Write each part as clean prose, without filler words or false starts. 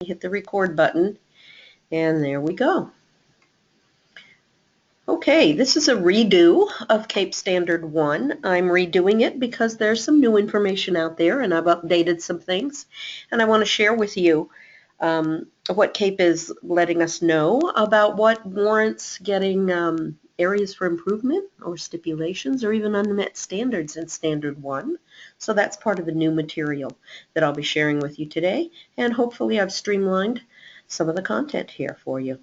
Hit the record button, and there we go. Okay, this is a redo of CAEP Standard 1. I'm redoing it because there's some new information out there, and I've updated some things, and I want to share with you what CAEP is letting us know about what warrants getting areas for improvement or stipulations or even unmet standards in Standard 1. So that's part of the new material that I'll be sharing with you today, and hopefully I've streamlined some of the content here for you.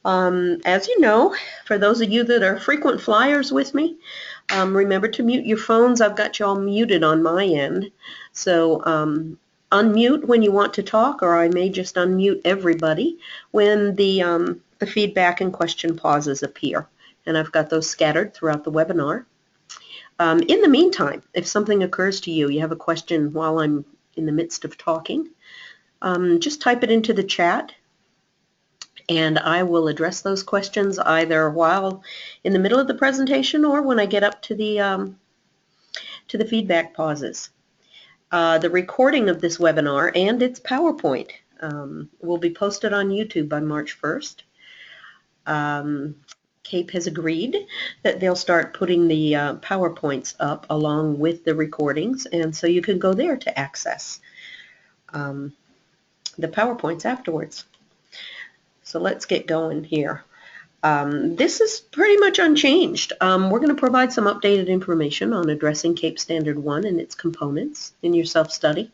As you know, for those of you that are frequent flyers with me, remember to mute your phones. I've got you all muted on my end. So unmute when you want to talk, or I may just unmute everybody when the feedback and question pauses appear. And I've got those scattered throughout the webinar. In the meantime, if something occurs to you, you have a question while I'm in the midst of talking, just type it into the chat, and I will address those questions either while in the middle of the presentation or when I get up to the feedback pauses. The recording of this webinar and its PowerPoint will be posted on YouTube by March 1st. CAEP has agreed that they'll start putting the PowerPoints up along with the recordings, and so you can go there to access the PowerPoints afterwards. So let's get going here. This is pretty much unchanged. We're going to provide some updated information on addressing CAEP Standard 1 and its components in your self-study.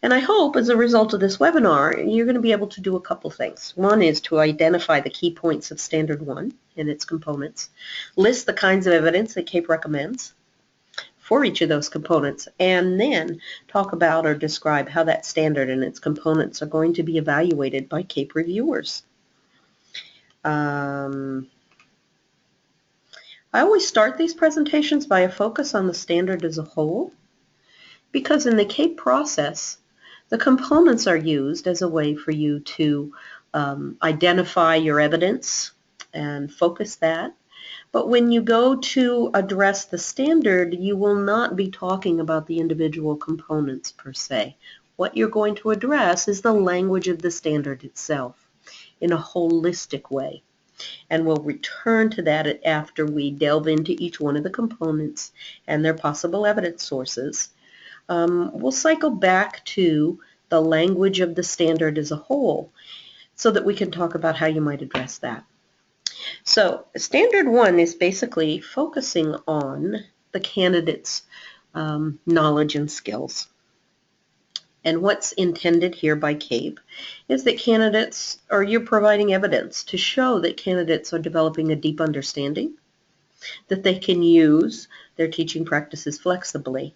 And I hope as a result of this webinar, you're going to be able to do a couple things. One is to identify the key points of Standard 1 and its components, list the kinds of evidence that CAEP recommends for each of those components, and then talk about or describe how that standard and its components are going to be evaluated by CAEP reviewers. I always start these presentations by a focus on the standard as a whole, because in the CAEP process, the components are used as a way for you to identify your evidence and focus that. But when you go to address the standard, you will not be talking about the individual components per se. What you're going to address is the language of the standard itself in a holistic way. And we'll return to that after we delve into each one of the components and their possible evidence sources. We'll cycle back to the language of the standard as a whole so that we can talk about how you might address that. So Standard 1 is basically focusing on the candidate's knowledge and skills. And what's intended here by CAEP is that candidates, or you're providing evidence to show that candidates are developing a deep understanding, that they can use their teaching practices flexibly,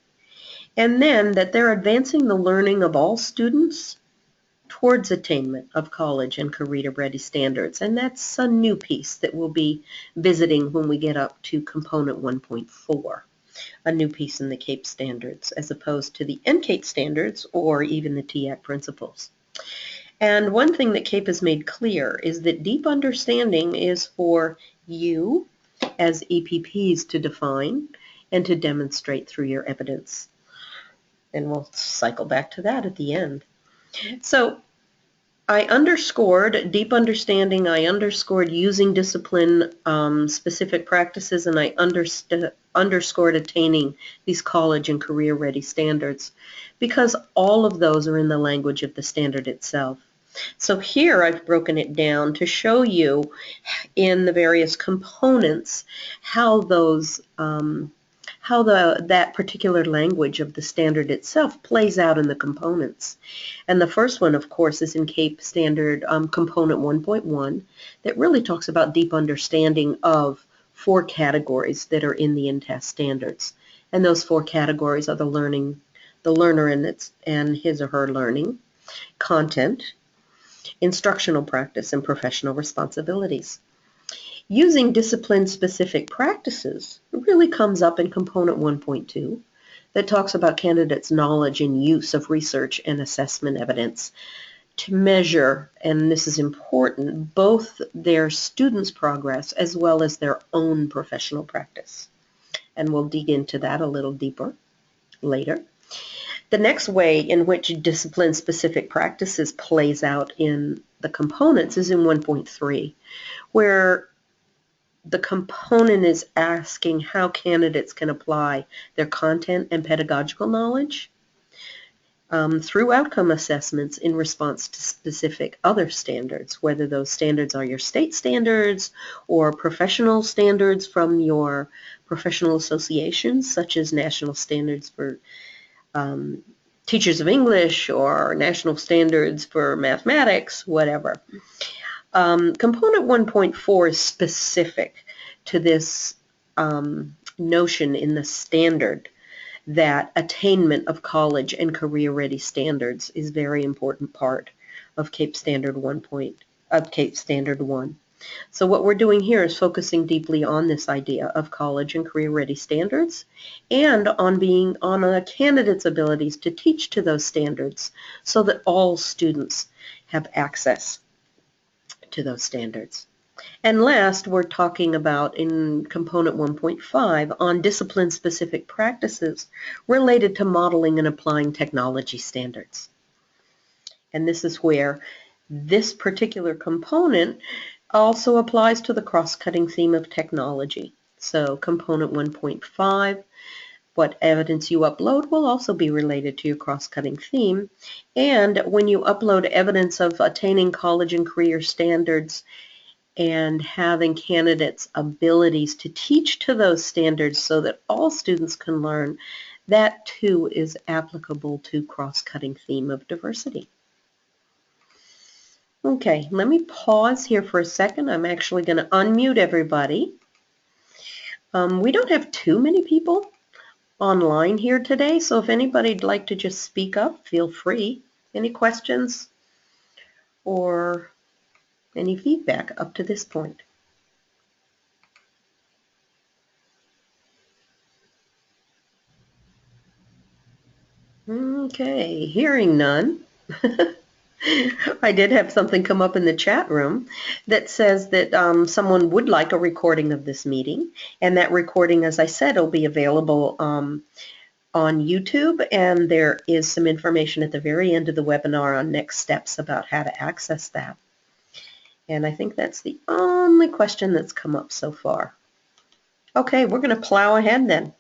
and then that they're advancing the learning of all students towards attainment of college and CareerReady standards. And that's a new piece that we'll be visiting when we get up to component 1.4. A new piece in the CAEP standards as opposed to the NCAEP standards or even the TEAC principles. And one thing that CAEP has made clear is that deep understanding is for you as EPPs to define and to demonstrate through your evidence. And we'll cycle back to that at the end. So I underscored deep understanding, I underscored using discipline-specific practices, and I underscored attaining these college and career-ready standards because all of those are in the language of the standard itself. So here I've broken it down to show you in the various components how those that particular language of the standard itself plays out in the components. And the first one, of course, is in CAEP Standard Component 1.1 that really talks about deep understanding of 4 categories that are in the INTAS standards. And those 4 categories are the learner and his or her learning, content, instructional practice, and professional responsibilities. Using discipline-specific practices really comes up in Component 1.2 that talks about candidates' knowledge and use of research and assessment evidence to measure, and this is important, both their students' progress as well as their own professional practice. And we'll dig into that a little deeper later. The next way in which discipline-specific practices plays out in the components is in 1.3, where the component is asking how candidates can apply their content and pedagogical knowledge through outcome assessments in response to specific other standards, whether those standards are your state standards or professional standards from your professional associations, such as national standards for teachers of English or national standards for mathematics, whatever. Component 1.4 is specific to this notion in the standard that attainment of college and career-ready standards is a very important part of CAEP Standard 1. So what we're doing here is focusing deeply on this idea of college and career-ready standards and on a candidate's abilities to teach to those standards so that all students have access to those standards. And last, we're talking about in component 1.5 on discipline-specific practices related to modeling and applying technology standards. And this is where this particular component also applies to the cross-cutting theme of technology. So component 1.5, what evidence you upload will also be related to your cross-cutting theme. And when you upload evidence of attaining college and career standards and having candidates' abilities to teach to those standards so that all students can learn, that too is applicable to cross-cutting theme of diversity. Okay, let me pause here for a second. I'm actually going to unmute everybody. We don't have too many people online here today, so if anybody'd like to just speak up, feel free. Any questions or any feedback up to this point? Okay, hearing none. I did have something come up in the chat room that says that someone would like a recording of this meeting, and that recording, as I said, will be available on YouTube, and there is some information at the very end of the webinar on next steps about how to access that. And I think that's the only question that's come up so far. Okay, we're going to plow ahead then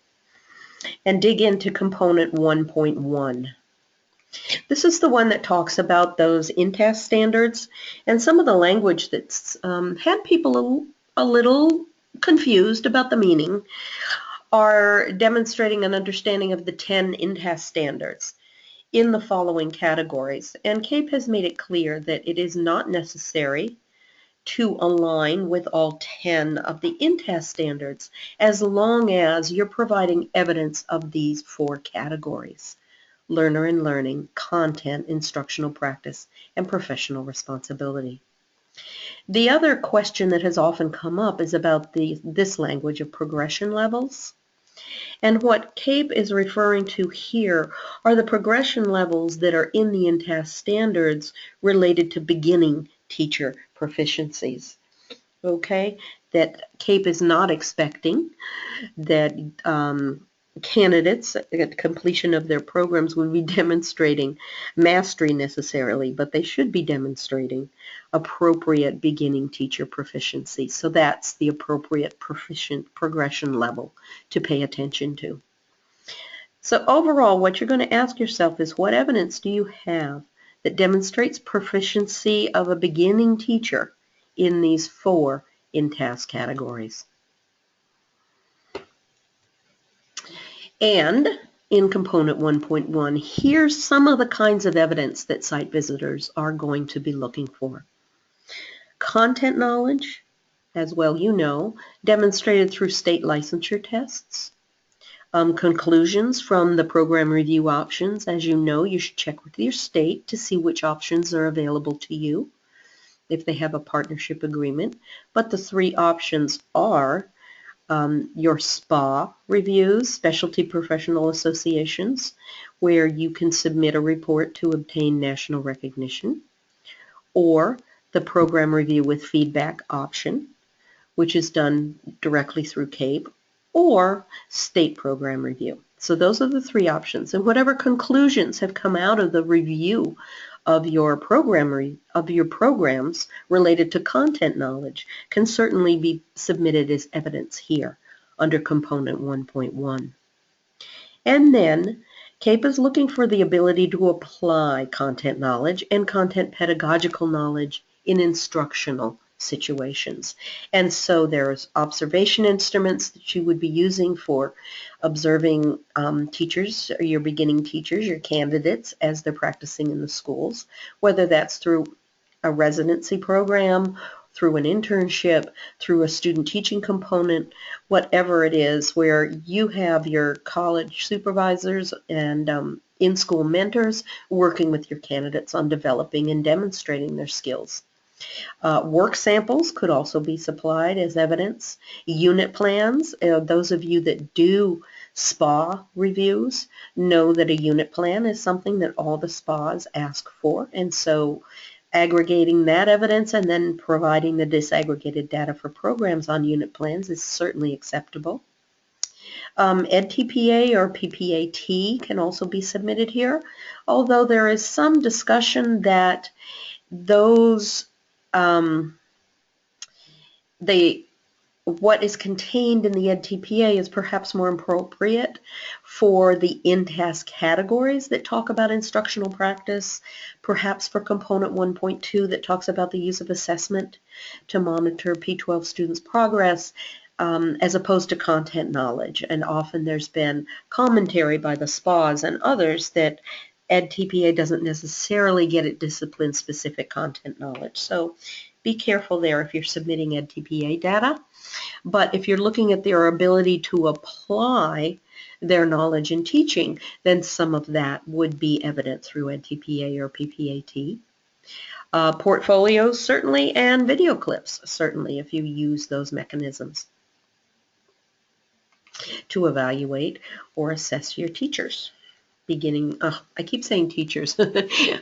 and dig into component 1.1. This is the one that talks about those in-task standards and some of the language that's had people a little confused about the meaning are demonstrating an understanding of the 10 in-task standards in the following categories. And CAEP has made it clear that it is not necessary to align with all 10 of the in-task standards as long as you're providing evidence of these 4 categories: learner and learning, content, instructional practice, and professional responsibility. The other question that has often come up is about this language of progression levels. And what CAEP is referring to here are the progression levels that are in the in-task standards related to beginning teacher proficiencies. Okay, that CAEP is not expecting that candidates at completion of their programs would be demonstrating mastery necessarily, but they should be demonstrating appropriate beginning teacher proficiency. So that's the appropriate proficient progression level to pay attention to. So overall, what you're going to ask yourself is, what evidence do you have that demonstrates proficiency of a beginning teacher in these 4 in-task categories? And in component 1.1, here's some of the kinds of evidence that site visitors are going to be looking for. Content knowledge, as well you know, demonstrated through state licensure tests. Conclusions from the program review options. As you know, you should check with your state to see which options are available to you if they have a partnership agreement. But the 3 options are your SPA reviews, Specialty Professional Associations, where you can submit a report to obtain national recognition, or the program review with feedback option, which is done directly through CAEP, or state program review. So those are the three options. And whatever conclusions have come out of the review of your programs related to content knowledge can certainly be submitted as evidence here under component 1.1. And then CAEP is looking for the ability to apply content knowledge and content pedagogical knowledge in instructional situations. And so there's observation instruments that you would be using for observing teachers, or your beginning teachers, your candidates, as they're practicing in the schools, whether that's through a residency program, through an internship, through a student teaching component, whatever it is, where you have your college supervisors and in-school mentors working with your candidates on developing and demonstrating their skills. Work samples could also be supplied as evidence. Unit plans, those of you that do SPA reviews know that a unit plan is something that all the SPAs ask for, and so aggregating that evidence and then providing the disaggregated data for programs on unit plans is certainly acceptable. EdTPA or PPAT can also be submitted here, although there is some discussion that those what is contained in the EdTPA is perhaps more appropriate for the in-task categories that talk about instructional practice, perhaps for component 1.2 that talks about the use of assessment to monitor P12 students' progress, as opposed to content knowledge. And often there's been commentary by the SPAs and others that EdTPA doesn't necessarily get at discipline-specific content knowledge. So be careful there if you're submitting EdTPA data. But if you're looking at their ability to apply their knowledge in teaching, then some of that would be evident through EdTPA or PPAT. Portfolios, certainly, and video clips, certainly, if you use those mechanisms to evaluate or assess your teachers. I keep saying teachers,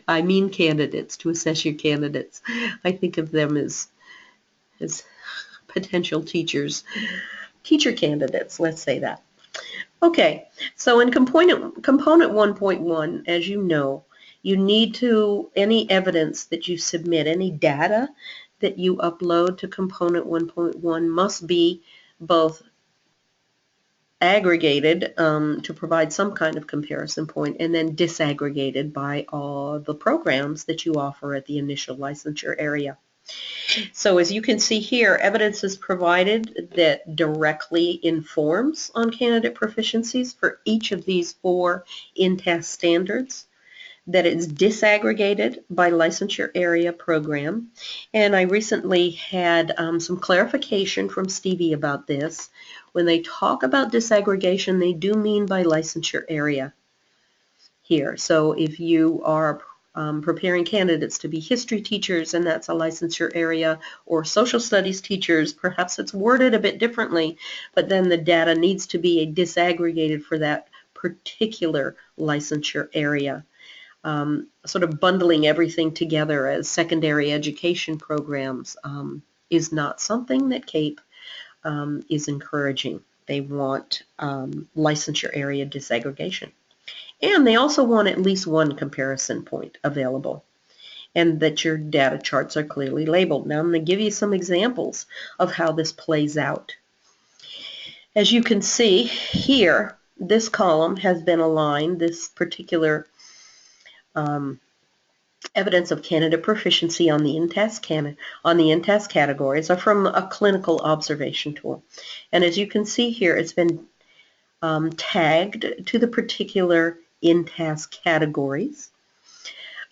I mean candidates, to assess your candidates. I think of them as potential teachers, teacher candidates, let's say that. Okay, so in component 1.1, as you know, you need to, any evidence that you submit, any data that you upload to component 1.1 must be both aggregated to provide some kind of comparison point, and then disaggregated by all the programs that you offer at the initial licensure area. So as you can see here, evidence is provided that directly informs on candidate proficiencies for each of these 4 in-task standards, that it's disaggregated by licensure area program. And I recently had some clarification from Stevie about this. When they talk about disaggregation, they do mean by licensure area here. So if you are preparing candidates to be history teachers, and that's a licensure area, or social studies teachers, perhaps it's worded a bit differently, but then the data needs to be disaggregated for that particular licensure area. Sort of bundling everything together as secondary education programs is not something that CAEP is encouraging. They want licensure area disaggregation. And they also want at least one comparison point available, and that your data charts are clearly labeled. Now I'm going to give you some examples of how this plays out. As you can see here, this column has been aligned, this particular evidence of candidate proficiency on the in-task categories are from a clinical observation tool. And as you can see here, it's been tagged to the particular in-task categories.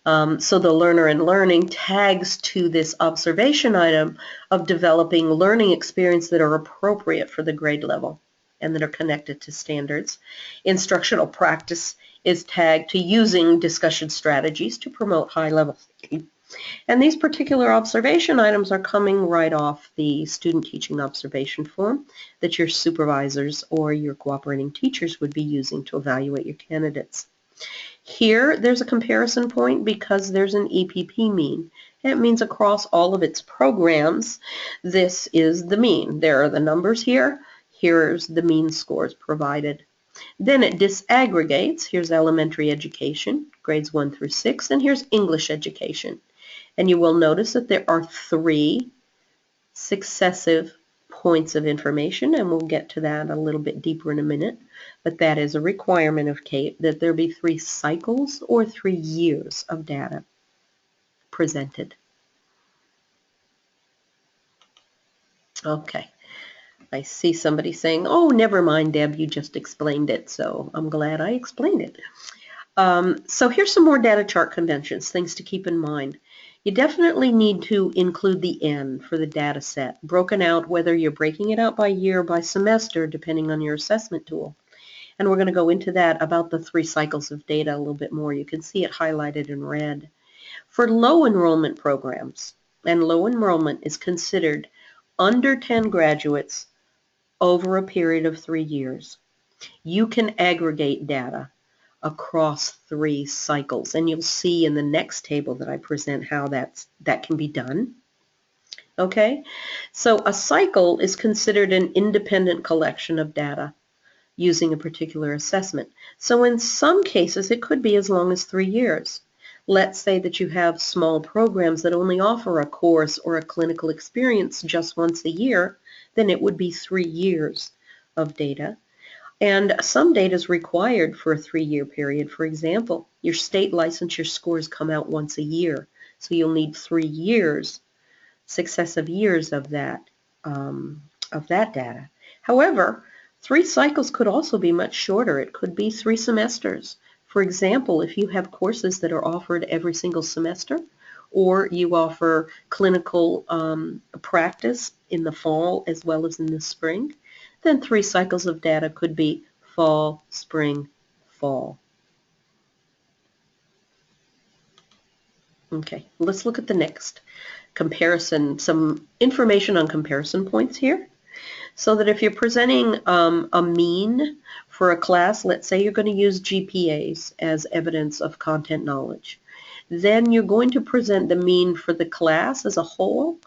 So the learner and learning tags to this observation item of developing learning experience that are appropriate for the grade level and that are connected to standards. Instructional practice is tagged to using discussion strategies to promote high-level thinking. And these particular observation items are coming right off the student teaching observation form that your supervisors or your cooperating teachers would be using to evaluate your candidates. Here, there's a comparison point because there's an EPP mean. It means across all of its programs, this is the mean. There are the numbers here. Here's the mean scores provided. Then it disaggregates. Here's elementary education, grades 1 through 6, and here's English education. And you will notice that there are 3 successive points of information, and we'll get to that a little bit deeper in a minute. But that is a requirement of CAEP, that there be 3 cycles or 3 years of data presented. Okay. I see somebody saying, oh, never mind, Deb, you just explained it. So I'm glad I explained it. So here's some more data chart conventions, things to keep in mind. You definitely need to include the N for the data set, broken out whether you're breaking it out by year or by semester, depending on your assessment tool. And we're going to go into that about the 3 cycles of data a little bit more. You can see it highlighted in red. For low enrollment programs, and low enrollment is considered under 10 graduates over a period of 3 years, you can aggregate data across 3 cycles. And you'll see in the next table that I present how that can be done. Okay, so a cycle is considered an independent collection of data using a particular assessment. So in some cases, it could be as long as 3 years. Let's say that you have small programs that only offer a course or a clinical experience just once a year, then it would be 3 years of data. And some data is required for a 3-year period. For example, your state licensure scores come out once a year, so you'll need 3 years, successive years of that data. However, 3 cycles could also be much shorter. It could be 3 semesters. For example, if you have courses that are offered every single semester, or you offer clinical practice in the fall as well as in the spring, then 3 cycles of data could be fall, spring, fall. Okay, let's look at the next comparison, some information on comparison points here. So that if you're presenting a mean for a class, let's say you're going to use GPAs as evidence of content knowledge, then you're going to present the mean for the class as a whole,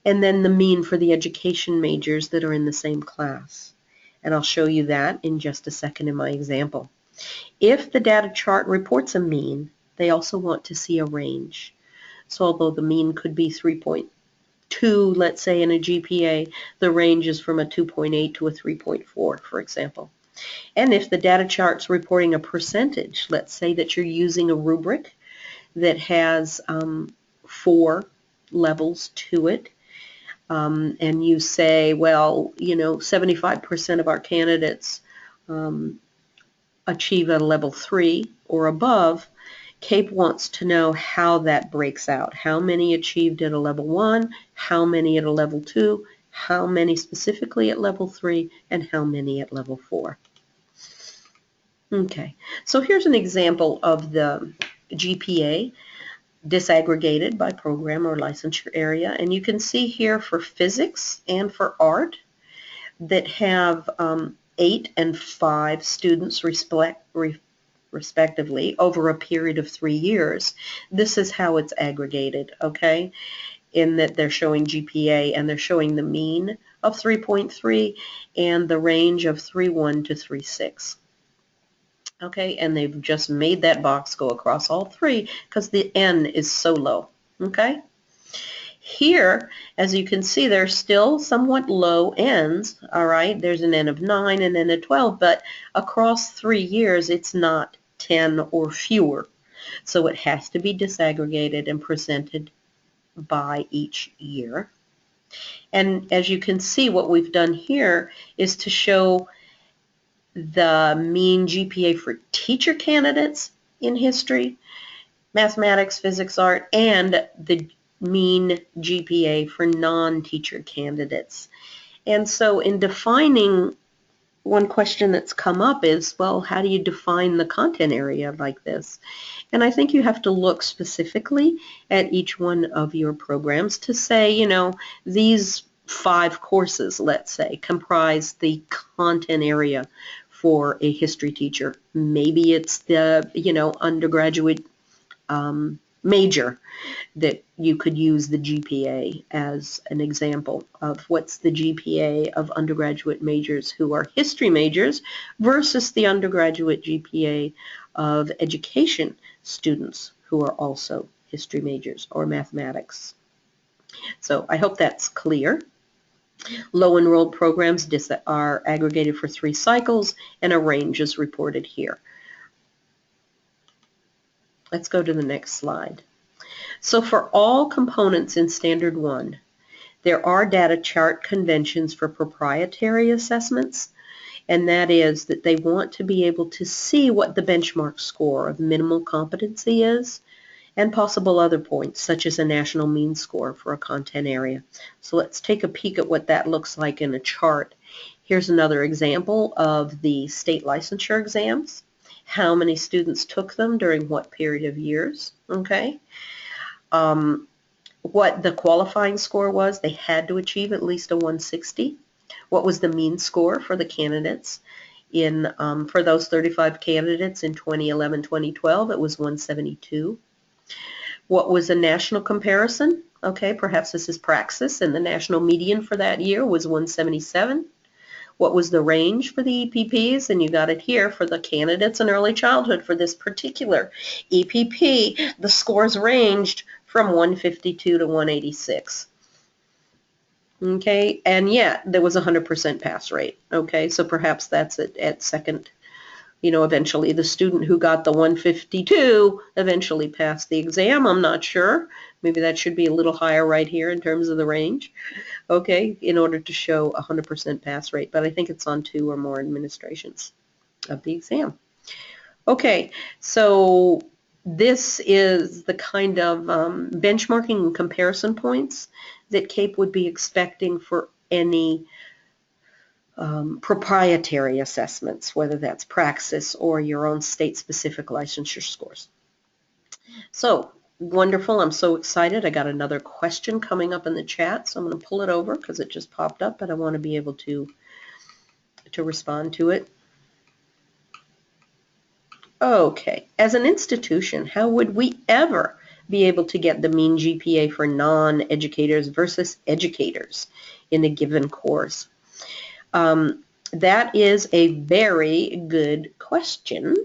and then the mean for the education majors that are in the same class. And I'll show you that in just a second in my example. If the data chart reports a mean, they also want to see a range. So although the mean could be 3.2, let's say, in a GPA, the range is from a 2.8 to a 3.4, for example. And if the data chart's reporting a percentage, let's say that you're using a rubric that has 4 levels to it, and you say, well, 75% of our candidates achieve a level 3 or above, CAEP wants to know how that breaks out. How many achieved at a level 1, how many at a level 2, how many specifically at level 3, and how many at level 4. Okay, so here's an example of the GPA disaggregated by program or licensure area. And you can see here for physics and for art that have 8 and 5 students respectively over a period of 3 years. This is how it's aggregated, okay? In that they're showing GPA and they're showing the mean of 3.3 and the range of 3.1 to 3.6. Okay, and they've just made that box go across all 3 because the N is so low, okay? Here, as you can see, there's still somewhat low N's, all right? There's an N of 9 and N of 12, but across 3 years, it's not 10 or fewer. So it has to be disaggregated and presented by each year. And as you can see, what we've done here is to show the mean GPA for teacher candidates in history, mathematics, physics, art, and the mean GPA for non-teacher candidates. And so in defining, one question that's come up is, well, how do you define the content area like this? And I think you have to look specifically at each one of your programs to say, these 5 courses, let's say, comprise the content area for a history teacher. Maybe it's the, undergraduate major that you could use the GPA as an example of what's the GPA of undergraduate majors who are history majors versus the undergraduate GPA of education students who are also history majors or mathematics. So I hope that's clear. Low enrolled programs are aggregated for 3 cycles, and a range is reported here. Let's go to the next slide. So for all components in Standard 1, there are data chart conventions for proprietary assessments, and that is that they want to be able to see what the benchmark score of minimal competency is, and possible other points, such as a national mean score for a content area. So let's take a peek at what that looks like in a chart. Here's another example of the state licensure exams. How many students took them during what period of years, okay? What the qualifying score was, they had to achieve at least a 160. What was the mean score for the candidates? For those 35 candidates in 2011-2012, it was 172. What was a national comparison? Okay, perhaps this is Praxis, and the national median for that year was 177. What was the range for the EPPs? And you got it here for the candidates in early childhood for this particular EPP. The scores ranged from 152 to 186. Okay, and yet there was a 100% pass rate. Okay, so perhaps that's at second. Eventually the student who got the 152 eventually passed the exam. I'm not sure. Maybe that should be a little higher right here in terms of the range, okay, in order to show a 100% pass rate. But I think it's on 2 or more administrations of the exam. Okay, so this is the kind of benchmarking and comparison points that CAEP would be expecting for any proprietary assessments, whether that's Praxis or your own state-specific licensure scores. So, wonderful. I'm so excited. I got another question coming up in the chat, so I'm going to pull it over because it just popped up, but I want to be able to respond to it. Okay. As an institution, how would we ever be able to get the mean GPA for non-educators versus educators in a given course? That is a very good question,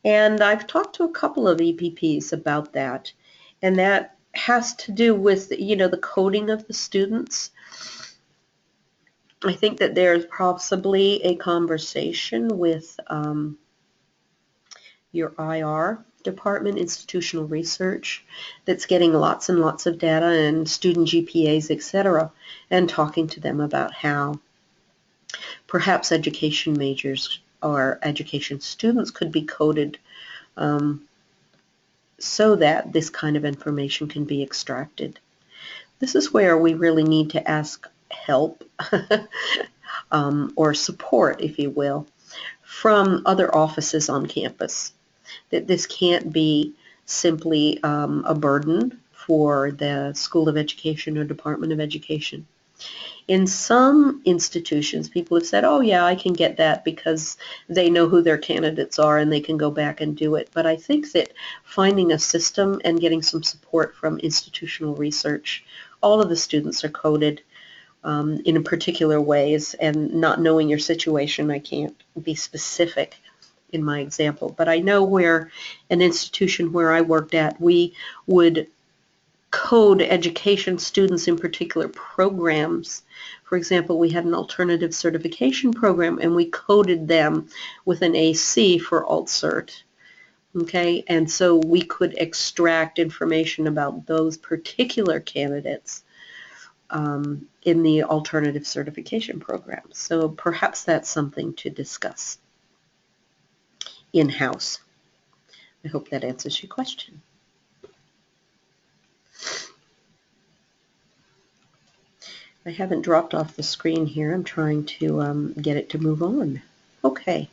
and I've talked to a couple of EPPs about that, and that has to do with the coding of the students. I think that there's possibly a conversation with your IR department, institutional research, that's getting lots and lots of data and student GPAs, etc., and talking to them about how perhaps education majors or education students could be coded so that this kind of information can be extracted. This is where we really need to ask help or support, if you will, from other offices on campus. That this can't be simply a burden for the School of Education or Department of Education. In some institutions, people have said, oh yeah, I can get that because they know who their candidates are and they can go back and do it. But I think that finding a system and getting some support from institutional research, all of the students are coded in particular ways, and not knowing your situation, I can't be specific in my example. But I know where an institution where I worked at, we would code education students in particular programs. For example, we had an alternative certification program, and we coded them with an AC for AltCert. Okay, and so we could extract information about those particular candidates in the alternative certification program. So perhaps that's something to discuss in-house. I hope that answers your question. I haven't dropped off the screen here. I'm trying to get it to move on. Okay.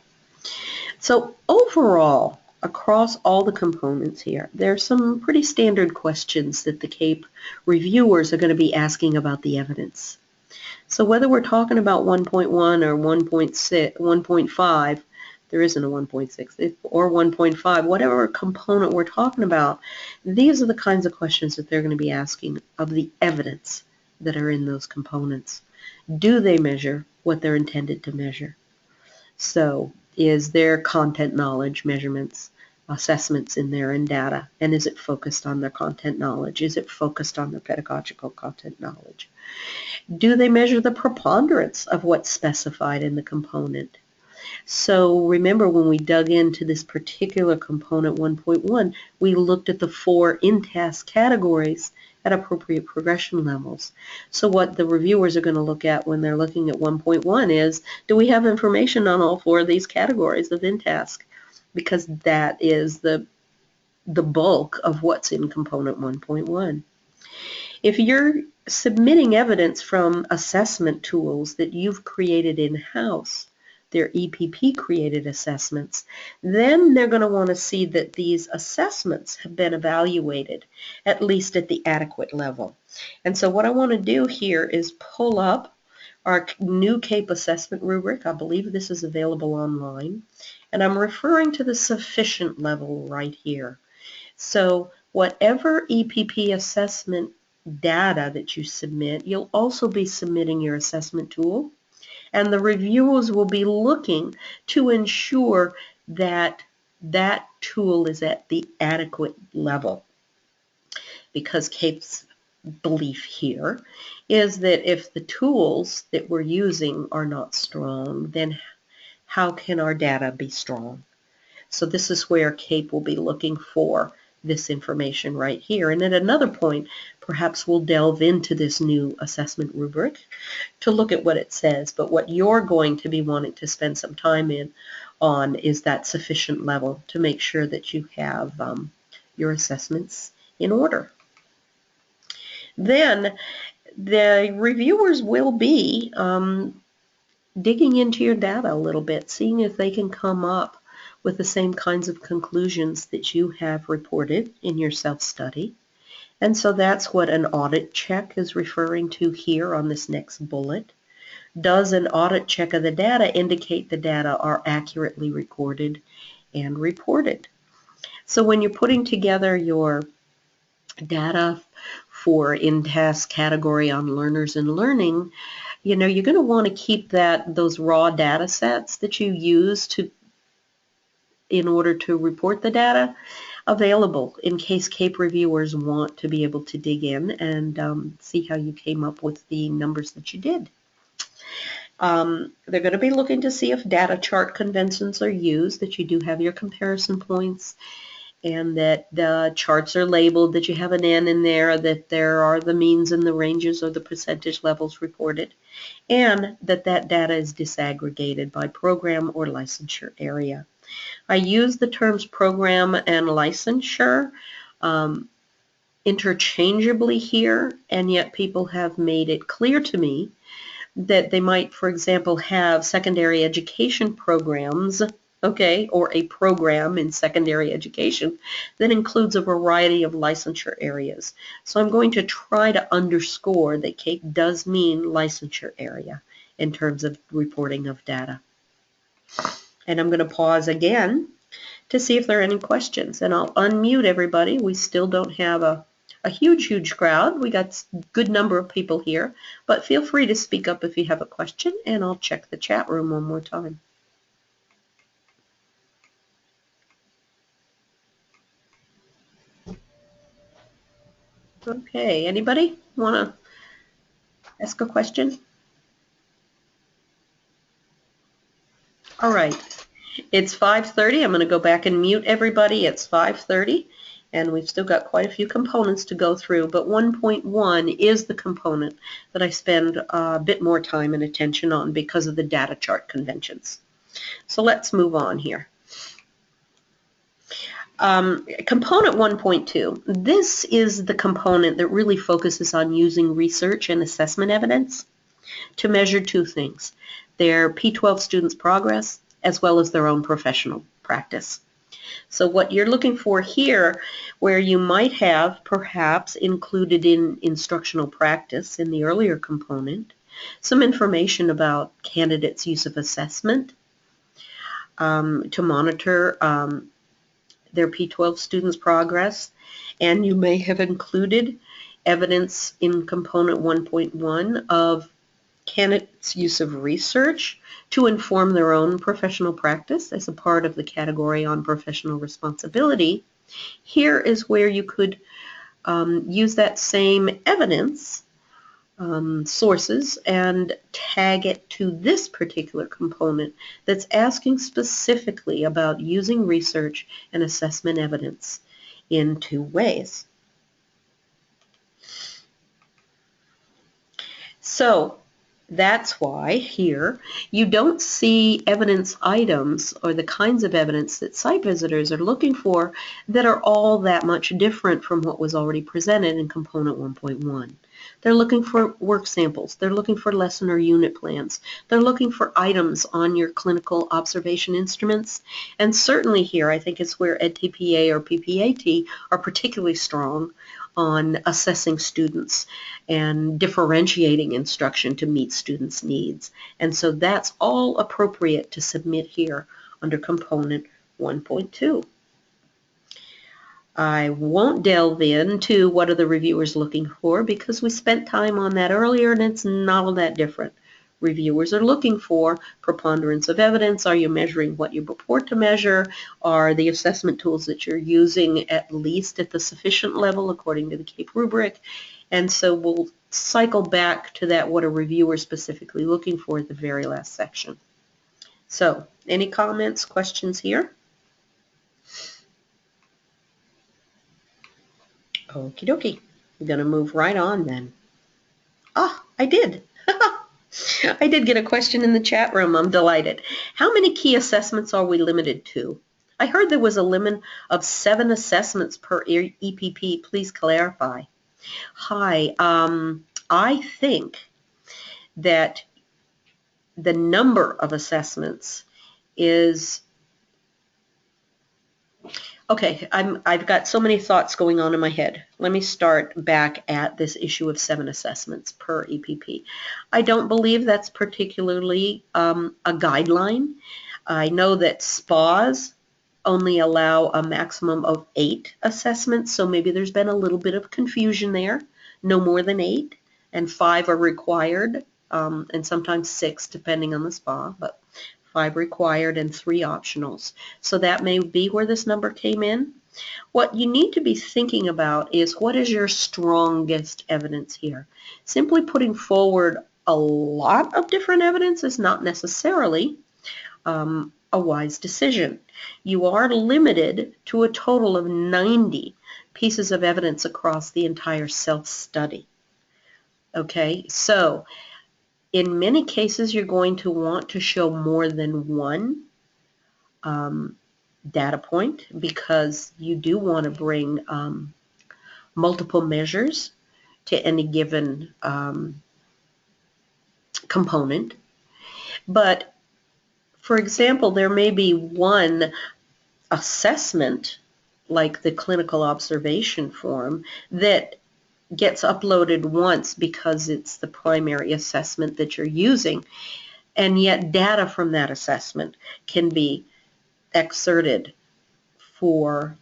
So overall, across all the components here, there's some pretty standard questions that the CAEP reviewers are going to be asking about the evidence. So whether we're talking about 1.1 or 1.6, 1.5, there isn't a 1.6 or 1.5, whatever component we're talking about, these are the kinds of questions that they're going to be asking of the evidence that are in those components. Do they measure what they're intended to measure? So is there content knowledge measurements, assessments in there in data? And is it focused on their content knowledge? Is it focused on their pedagogical content knowledge? Do they measure the preponderance of what's specified in the component? So remember when we dug into this particular component 1.1, we looked at the 4 in-task categories at appropriate progression levels. So what the reviewers are going to look at when they're looking at 1.1 is, do we have information on all 4 of these categories of in-task? Because that is the bulk of what's in component 1.1. If you're submitting evidence from assessment tools that you've created in-house, they're EPP-created assessments, then they're going to want to see that these assessments have been evaluated, at least at the adequate level. And so what I want to do here is pull up our new CAEP assessment rubric. I believe this is available online. And I'm referring to the sufficient level right here. So whatever EPP assessment data that you submit, you'll also be submitting your assessment tool. And the reviewers will be looking to ensure that that tool is at the adequate level. Because CAEP's belief here is that if the tools that we're using are not strong, then how can our data be strong? So this is where CAEP will be looking for this information right here. And at another point, perhaps we'll delve into this new assessment rubric to look at what it says. But what you're going to be wanting to spend some time on is that sufficient level to make sure that you have your assessments in order. Then the reviewers will be digging into your data a little bit, seeing if they can come up with the same kinds of conclusions that you have reported in your self-study. And so that's what an audit check is referring to here on this next bullet. Does an audit check of the data indicate the data are accurately recorded and reported? So when you're putting together your data for in-task category on learners and learning, you're going to want to keep those raw data sets that you use in order to report the data available in case CAEP reviewers want to be able to dig in and see how you came up with the numbers that you did. They're going to be looking to see if data chart conventions are used, that you do have your comparison points, and that the charts are labeled, that you have an N in there, that there are the means and the ranges or the percentage levels reported, and that data is disaggregated by program or licensure area. I use the terms program and licensure interchangeably here, and yet people have made it clear to me that they might, for example, have secondary education programs, okay, or a program in secondary education that includes a variety of licensure areas. So I'm going to try to underscore that CAEP does mean licensure area in terms of reporting of data. And I'm going to pause again to see if there are any questions. And I'll unmute everybody. We still don't have a huge crowd. We got a good number of people here. But feel free to speak up if you have a question, and I'll check the chat room one more time. Okay, anybody want to ask a question? All right. It's 5:30. I'm going to go back and mute everybody. It's 5:30, and we've still got quite a few components to go through, but 1.1 is the component that I spend a bit more time and attention on because of the data chart conventions. So let's move on here. Component 1.2. This is the component that really focuses on using research and assessment evidence to measure two things: their P12 students' progress as well as their own professional practice. So what you're looking for here, where you might have perhaps included in instructional practice in the earlier component, some information about candidates' use of assessment, to monitor their P12 students' progress, and you may have included evidence in component 1.1 of candidates' use of research to inform their own professional practice as a part of the category on professional responsibility. Here is where you could use that same evidence sources and tag it to this particular component that's asking specifically about using research and assessment evidence in two ways. So that's why here you don't see evidence items or the kinds of evidence that site visitors are looking for that are all that much different from what was already presented in component 1.1. They're looking for work samples. They're looking for lesson or unit plans. They're looking for items on your clinical observation instruments. And certainly here, I think it's where EdTPA or PPAT are particularly strong on assessing students and differentiating instruction to meet students' needs. And so that's all appropriate to submit here under component 1.2. I won't delve into what are the reviewers looking for because we spent time on that earlier and it's not all that different. Reviewers are looking for preponderance of evidence. Are you measuring what you purport to measure? Are the assessment tools that you're using at least at the sufficient level according to the CAEP rubric? And so we'll cycle back to that, what a reviewer is specifically looking for at the very last section. So any comments, questions here? Okie dokie. I'm going to move right on then. Ah, I did. I did get a question in the chat room. I'm delighted. How many key assessments are we limited to? I heard there was a limit of 7 assessments per EPP. Please clarify. Hi. I think that the number of assessments is... Okay, I've got so many thoughts going on in my head. Let me start back at this issue of 7 assessments per EPP. I don't believe that's particularly a guideline. I know that SPAs only allow a maximum of 8 assessments, so maybe there's been a little bit of confusion there. No more than 8, and 5 are required, and sometimes 6 depending on the SPA, but 5 required and 3 optionals. So that may be where this number came in. What you need to be thinking about is what is your strongest evidence here. Simply putting forward a lot of different evidence is not necessarily a wise decision. You are limited to a total of 90 pieces of evidence across the entire self-study. Okay, so in many cases, you're going to want to show more than one data point because you do want to bring multiple measures to any given component. But, for example, there may be one assessment, like the clinical observation form, that gets uploaded once because it's the primary assessment that you're using, and yet data from that assessment can be excerpted for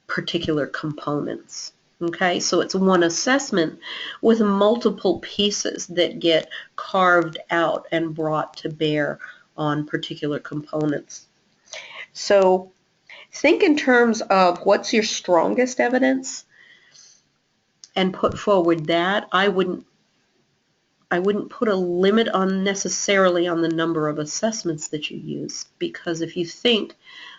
particular components. Okay, so it's one assessment with multiple pieces that get carved out and brought to bear on particular components. So think in terms of what's your strongest evidence and put forward that. I wouldn't put a limit on necessarily on the number of assessments that you use, because if you think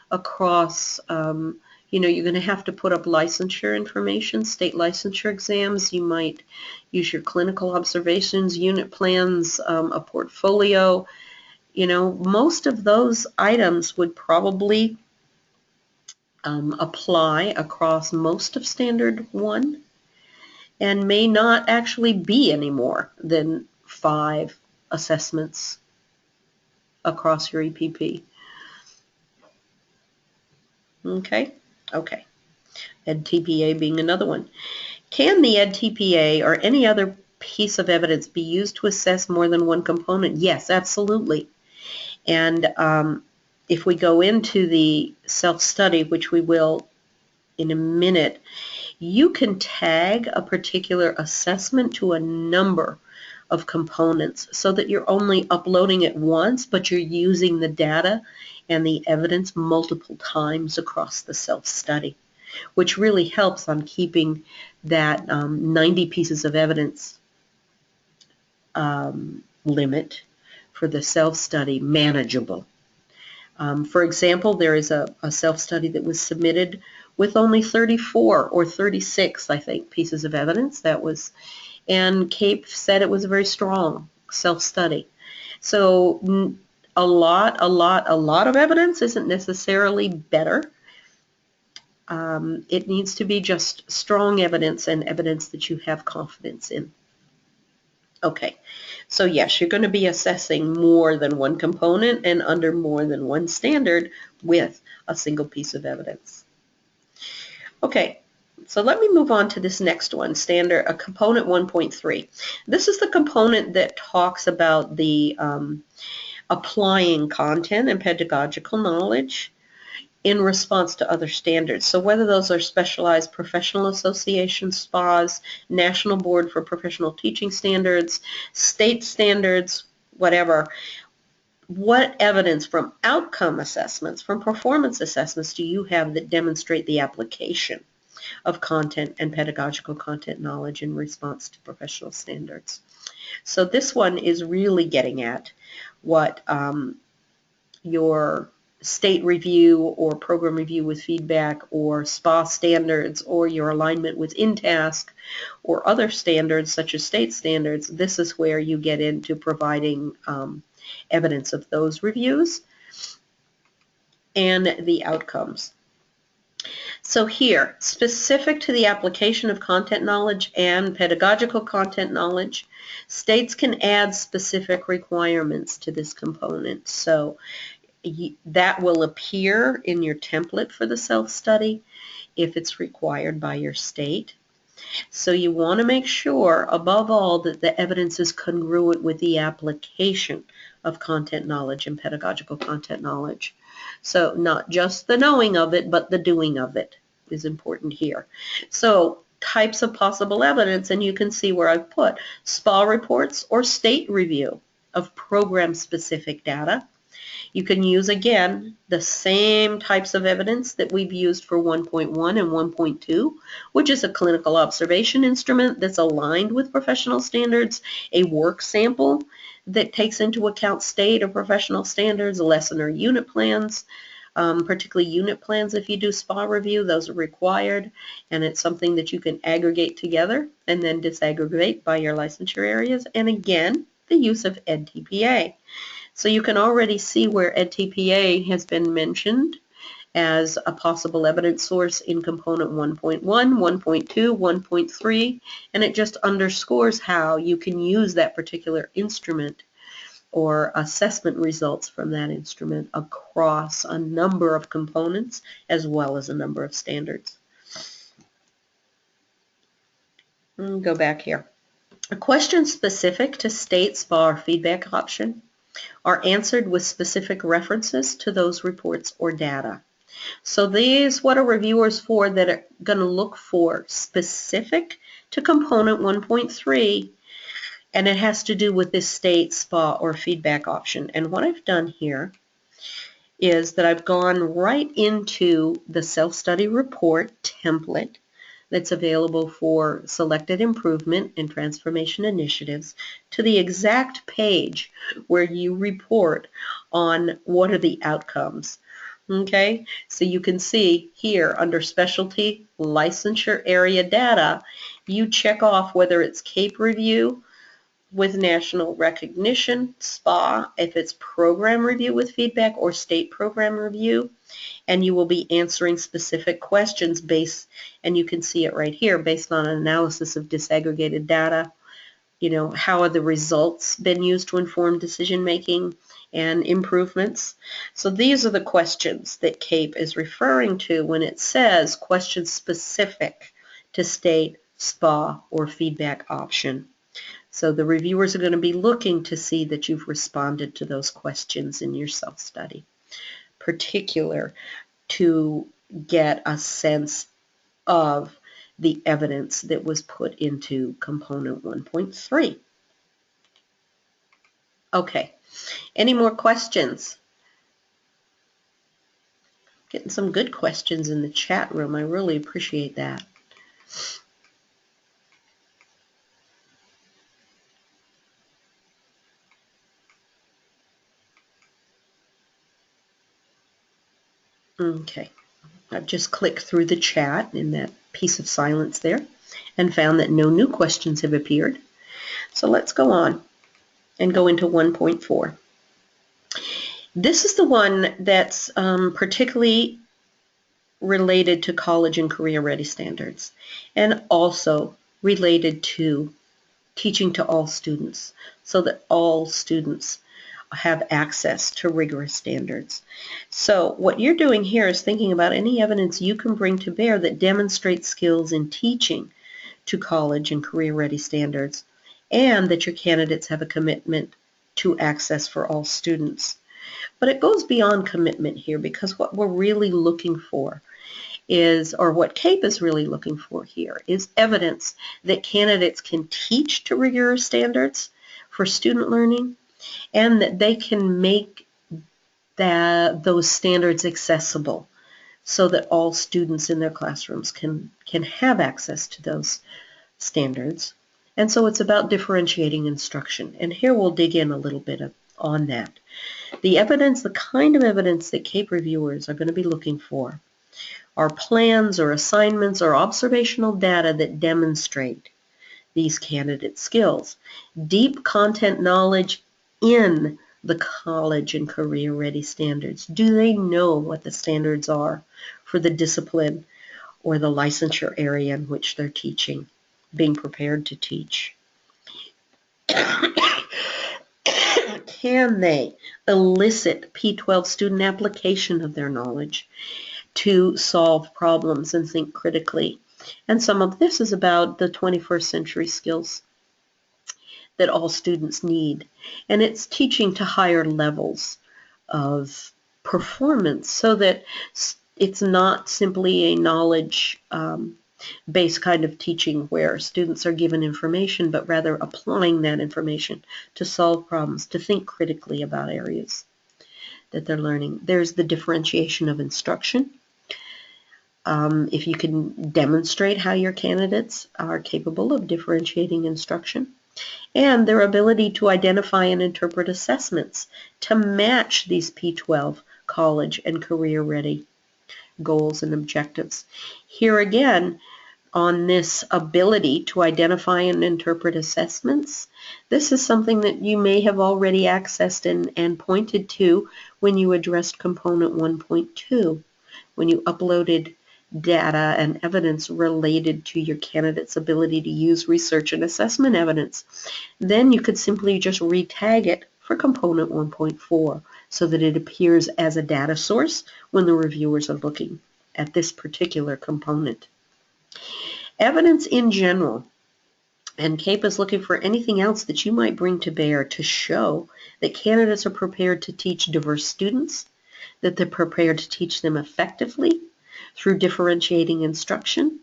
across, you know, you're going to have to put up licensure information, state licensure exams. You might use your clinical observations, unit plans, a portfolio. You know, most of those items would probably apply across most of Standard 1. And may not actually be any more than 5 assessments across your EPP. Okay? Okay. EdTPA being another one. Can the EdTPA or any other piece of evidence be used to assess more than one component? Yes, absolutely. And if we go into the self-study, which we will in a minute, you can tag a particular assessment to a number of components so that you're only uploading it once, but you're using the data and the evidence multiple times across the self-study, which really helps on keeping that 90 pieces of evidence limit for the self-study manageable. For example, there is a self-study that was submitted with only 34 or 36, I think, pieces of evidence. And CAEP said it was a very strong self-study. So a lot of evidence isn't necessarily better. It needs to be just strong evidence and evidence that you have confidence in. Okay, so yes, you're going to be assessing more than one component and under more than one standard with a single piece of evidence. Okay, so let me move on to this next one, component 1.3. This is the component that talks about the applying content and pedagogical knowledge in response to other standards. So whether those are specialized professional associations, SPAs, National Board for Professional Teaching Standards, state standards, whatever, what evidence from outcome assessments, from performance assessments do you have that demonstrate the application of content and pedagogical content knowledge in response to professional standards? So this one is really getting at what your state review or program review with feedback or SPA standards or your alignment with InTask or other standards such as state standards. This is where you get into providing evidence of those reviews and the outcomes. So here, specific to the application of content knowledge and pedagogical content knowledge, states can add specific requirements to this component. So that will appear in your template for the self-study if it's required by your state. So you want to make sure, above all, that the evidence is congruent with the application of content knowledge and pedagogical content knowledge. So not just the knowing of it, but the doing of it is important here. So types of possible evidence, and you can see where I've put SPA reports or state review of program-specific data. You can use, again, the same types of evidence that we've used for 1.1 and 1.2, which is a clinical observation instrument that's aligned with professional standards, a work sample that takes into account state or professional standards, lesson or unit plans, particularly unit plans if you do SPA review, those are required, and it's something that you can aggregate together and then disaggregate by your licensure areas, and again, the use of EdTPA. So you can already see where EdTPA has been mentioned as a possible evidence source in component 1.1, 1.2, 1.3, and it just underscores how you can use that particular instrument or assessment results from that instrument across a number of components as well as a number of standards. Go back here. A question specific to state SPA or feedback option are answered with specific references to those reports or data. So these, what are reviewers for that are going to look for specific to component 1.3, and it has to do with this state SPA or feedback option. And what I've done here is that I've gone right into the self-study report template that's available for selected improvement and transformation initiatives to the exact page where you report on what are the outcomes. Okay, so you can see here under specialty licensure area data, you check off whether it's CAEP review with national recognition, SPA, if it's program review with feedback, or state program review, and you will be answering specific questions based, and you can see it right here, based on an analysis of disaggregated data. You know, how are the results been used to inform decision making and improvements? So these are the questions that CAEP is referring to when it says questions specific to state, SPA, or feedback option. So the reviewers are going to be looking to see that you've responded to those questions in your self-study. particular to get a sense of the evidence that was put into component 1.3. Okay, any more questions? Getting some good questions in the chat room. I really appreciate that. Okay, I've just clicked through the chat in that piece of silence there and found that no new questions have appeared. So let's go on and go into 1.4. This is the one that's particularly related to college and career ready standards, and also related to teaching to all students so that all students have access to rigorous standards. So what you're doing here is thinking about any evidence you can bring to bear that demonstrates skills in teaching to college and career ready standards, and that your candidates have a commitment to access for all students. But it goes beyond commitment here, because what we're really looking for is, or what CAEP is really looking for here, is evidence that candidates can teach to rigorous standards for student learning, and that they can make those standards accessible so that all students in their classrooms can have access to those standards. And so it's about differentiating instruction. And here we'll dig in a little bit on that. The evidence, the kind of evidence that CAEP reviewers are going to be looking for are plans or assignments or observational data that demonstrate these candidate skills. Deep content knowledge in the college and career ready standards. Do they know what the standards are for the discipline or the licensure area in which they're teaching, being prepared to teach? Can they elicit P12 student application of their knowledge to solve problems and think critically? And some of this is about the 21st century skills that all students need. And it's teaching to higher levels of performance so that it's not simply a knowledge based kind of teaching where students are given information, but rather applying that information to solve problems, to think critically about areas that they're learning. There's the differentiation of instruction. If you can demonstrate how your candidates are capable of differentiating instruction, and their ability to identify and interpret assessments to match these P12 college and career ready goals and objectives. Here again, on this ability to identify and interpret assessments, this is something that you may have already accessed and pointed to when you addressed component 1.2, when you uploaded data and evidence related to your candidate's ability to use research and assessment evidence. Then you could simply just re-tag it for component 1.4 so that it appears as a data source when the reviewers are looking at this particular component. Evidence in general, and CAEP is looking for anything else that you might bring to bear to show that candidates are prepared to teach diverse students, that they're prepared to teach them effectively through differentiating instruction,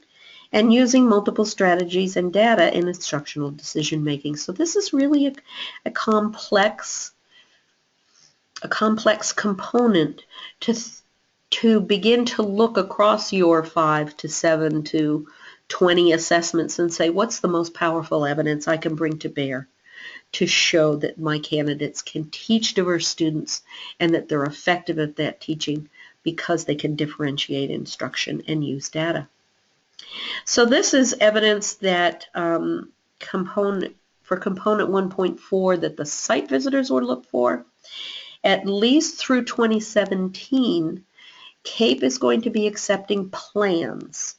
and using multiple strategies and data in instructional decision making. So this is really a complex component to begin to look across your 5 to 7 to 20 assessments and say, what's the most powerful evidence I can bring to bear to show that my candidates can teach diverse students and that they're effective at that teaching because they can differentiate instruction and use data. So this is evidence that for component 1.4 that the site visitors would look for. At least through 2017, CAEP is going to be accepting plans.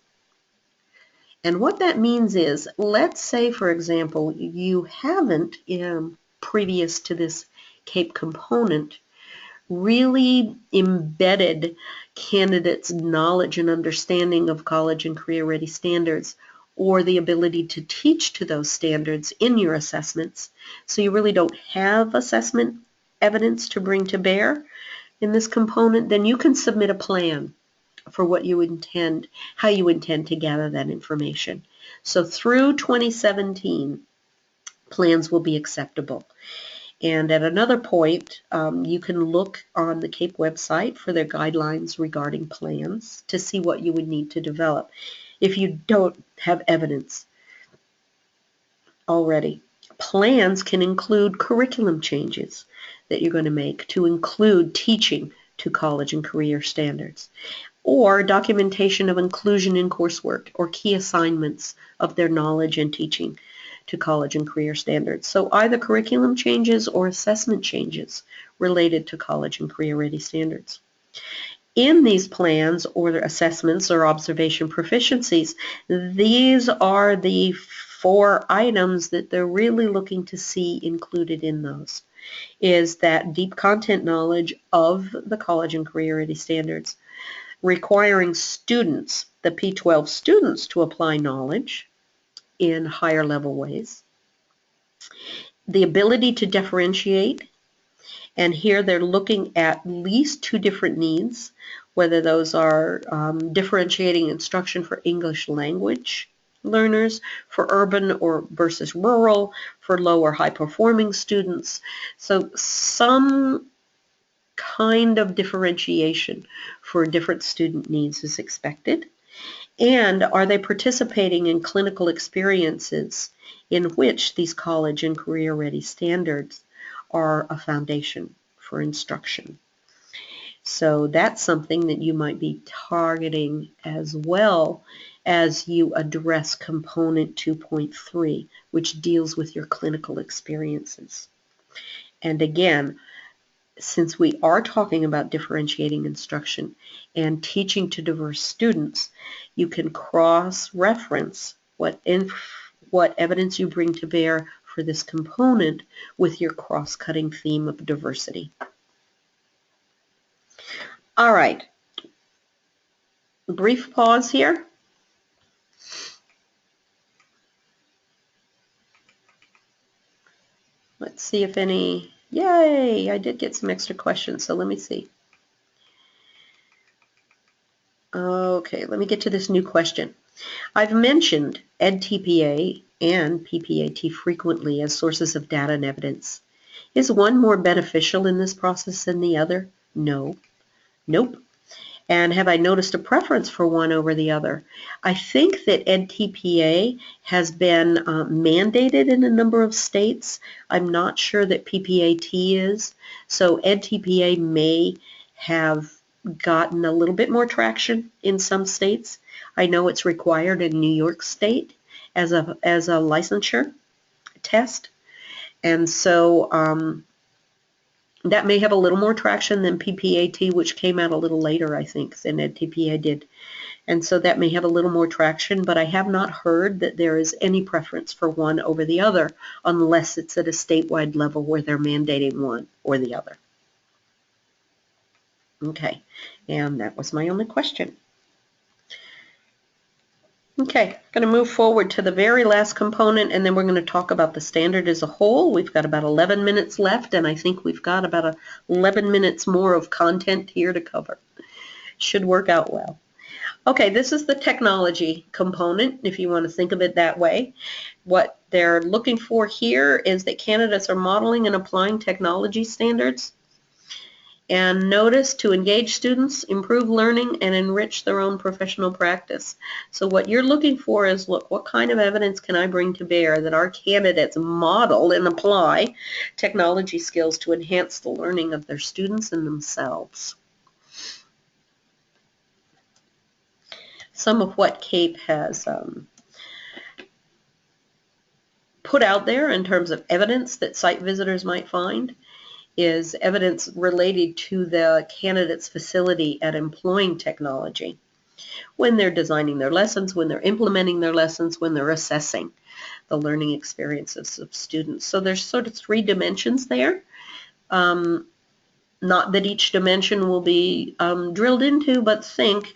And what that means is, let's say, for example, you haven't, previous to this CAEP component, really embedded candidates' knowledge and understanding of college and career-ready standards or the ability to teach to those standards in your assessments. So you really don't have assessment evidence to bring to bear in this component, then you can submit a plan for what you intend, how you intend to gather that information. So through 2017, plans will be acceptable. And at another point, you can look on the CAEP website for their guidelines regarding plans to see what you would need to develop if you don't have evidence already. Plans can include curriculum changes that you're going to make to include teaching to college and career standards, or documentation of inclusion in coursework or key assignments of their knowledge and teaching to college and career standards. So either curriculum changes or assessment changes related to college and career-ready standards. In these plans or assessments or observation proficiencies, these are the 4 items that they're really looking to see included in those. Is that deep content knowledge of the college and career-ready standards, requiring students, the P12 students, to apply knowledge in higher level ways. The ability to differentiate, and here they're looking at least 2 different needs, whether those are differentiating instruction for English language learners, for urban or versus rural, for low or high performing students. So some kind of differentiation for different student needs is expected. And are they participating in clinical experiences in which these college and career-ready standards are a foundation for instruction? So that's something that you might be targeting as well as you address component 2.3, which deals with your clinical experiences. And again, since we are talking about differentiating instruction and teaching to diverse students, you can cross-reference what evidence you bring to bear for this component with your cross-cutting theme of diversity. All right, brief pause here. Let's see if any, yay, I did get some extra questions, so let me see. Okay, let me get to this new question. I've mentioned EdTPA and PPAT frequently as sources of data and evidence. Is one more beneficial in this process than the other? No. Nope. And have I noticed a preference for one over the other? I think that EdTPA has been mandated in a number of states. I'm not sure that PPAT is. So EdTPA may have gotten a little bit more traction in some states. I know it's required in New York State as a licensure test. And so that may have a little more traction than PPAT, which came out a little later, I think, than EdTPA did. And so that may have a little more traction, but I have not heard that there is any preference for one over the other unless it's at a statewide level where they're mandating one or the other. Okay, and that was my only question. Okay, going to move forward to the very last component, and then we're going to talk about the standard as a whole. We've got about 11 minutes left, and I think we've got about 11 minutes more of content here to cover. Should work out well. Okay, this is the technology component, if you want to think of it that way. What they're looking for here is that candidates are modeling and applying technology standards. And notice, to engage students, improve learning, and enrich their own professional practice. So what you're looking for is, look, what kind of evidence can I bring to bear that our candidates model and apply technology skills to enhance the learning of their students and themselves? Some of what CAEP has put out there in terms of evidence that site visitors might find is evidence related to the candidate's facility at employing technology when they're designing their lessons, when they're implementing their lessons, when they're assessing the learning experiences of students. So there's sort of 3 dimensions there. Not that each dimension will be drilled into, but think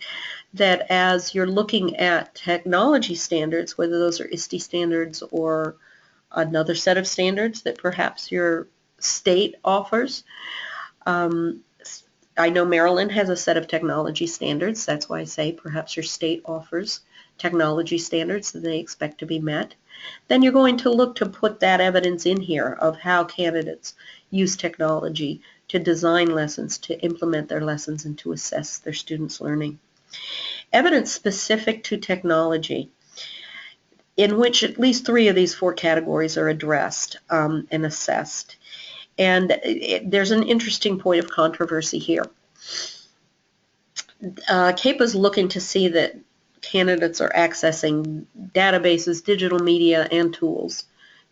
that as you're looking at technology standards, whether those are ISTE standards or another set of standards that perhaps your state offers, I know Maryland has a set of technology standards. That's why I say perhaps your state offers technology standards that they expect to be met. Then you're going to look to put that evidence in here of how candidates use technology to design lessons, to implement their lessons, and to assess their students' learning. Evidence specific to technology, in which at least 3 of these 4 categories are addressed and assessed. And there's an interesting point of controversy here. CAEP is looking to see that candidates are accessing databases, digital media, and tools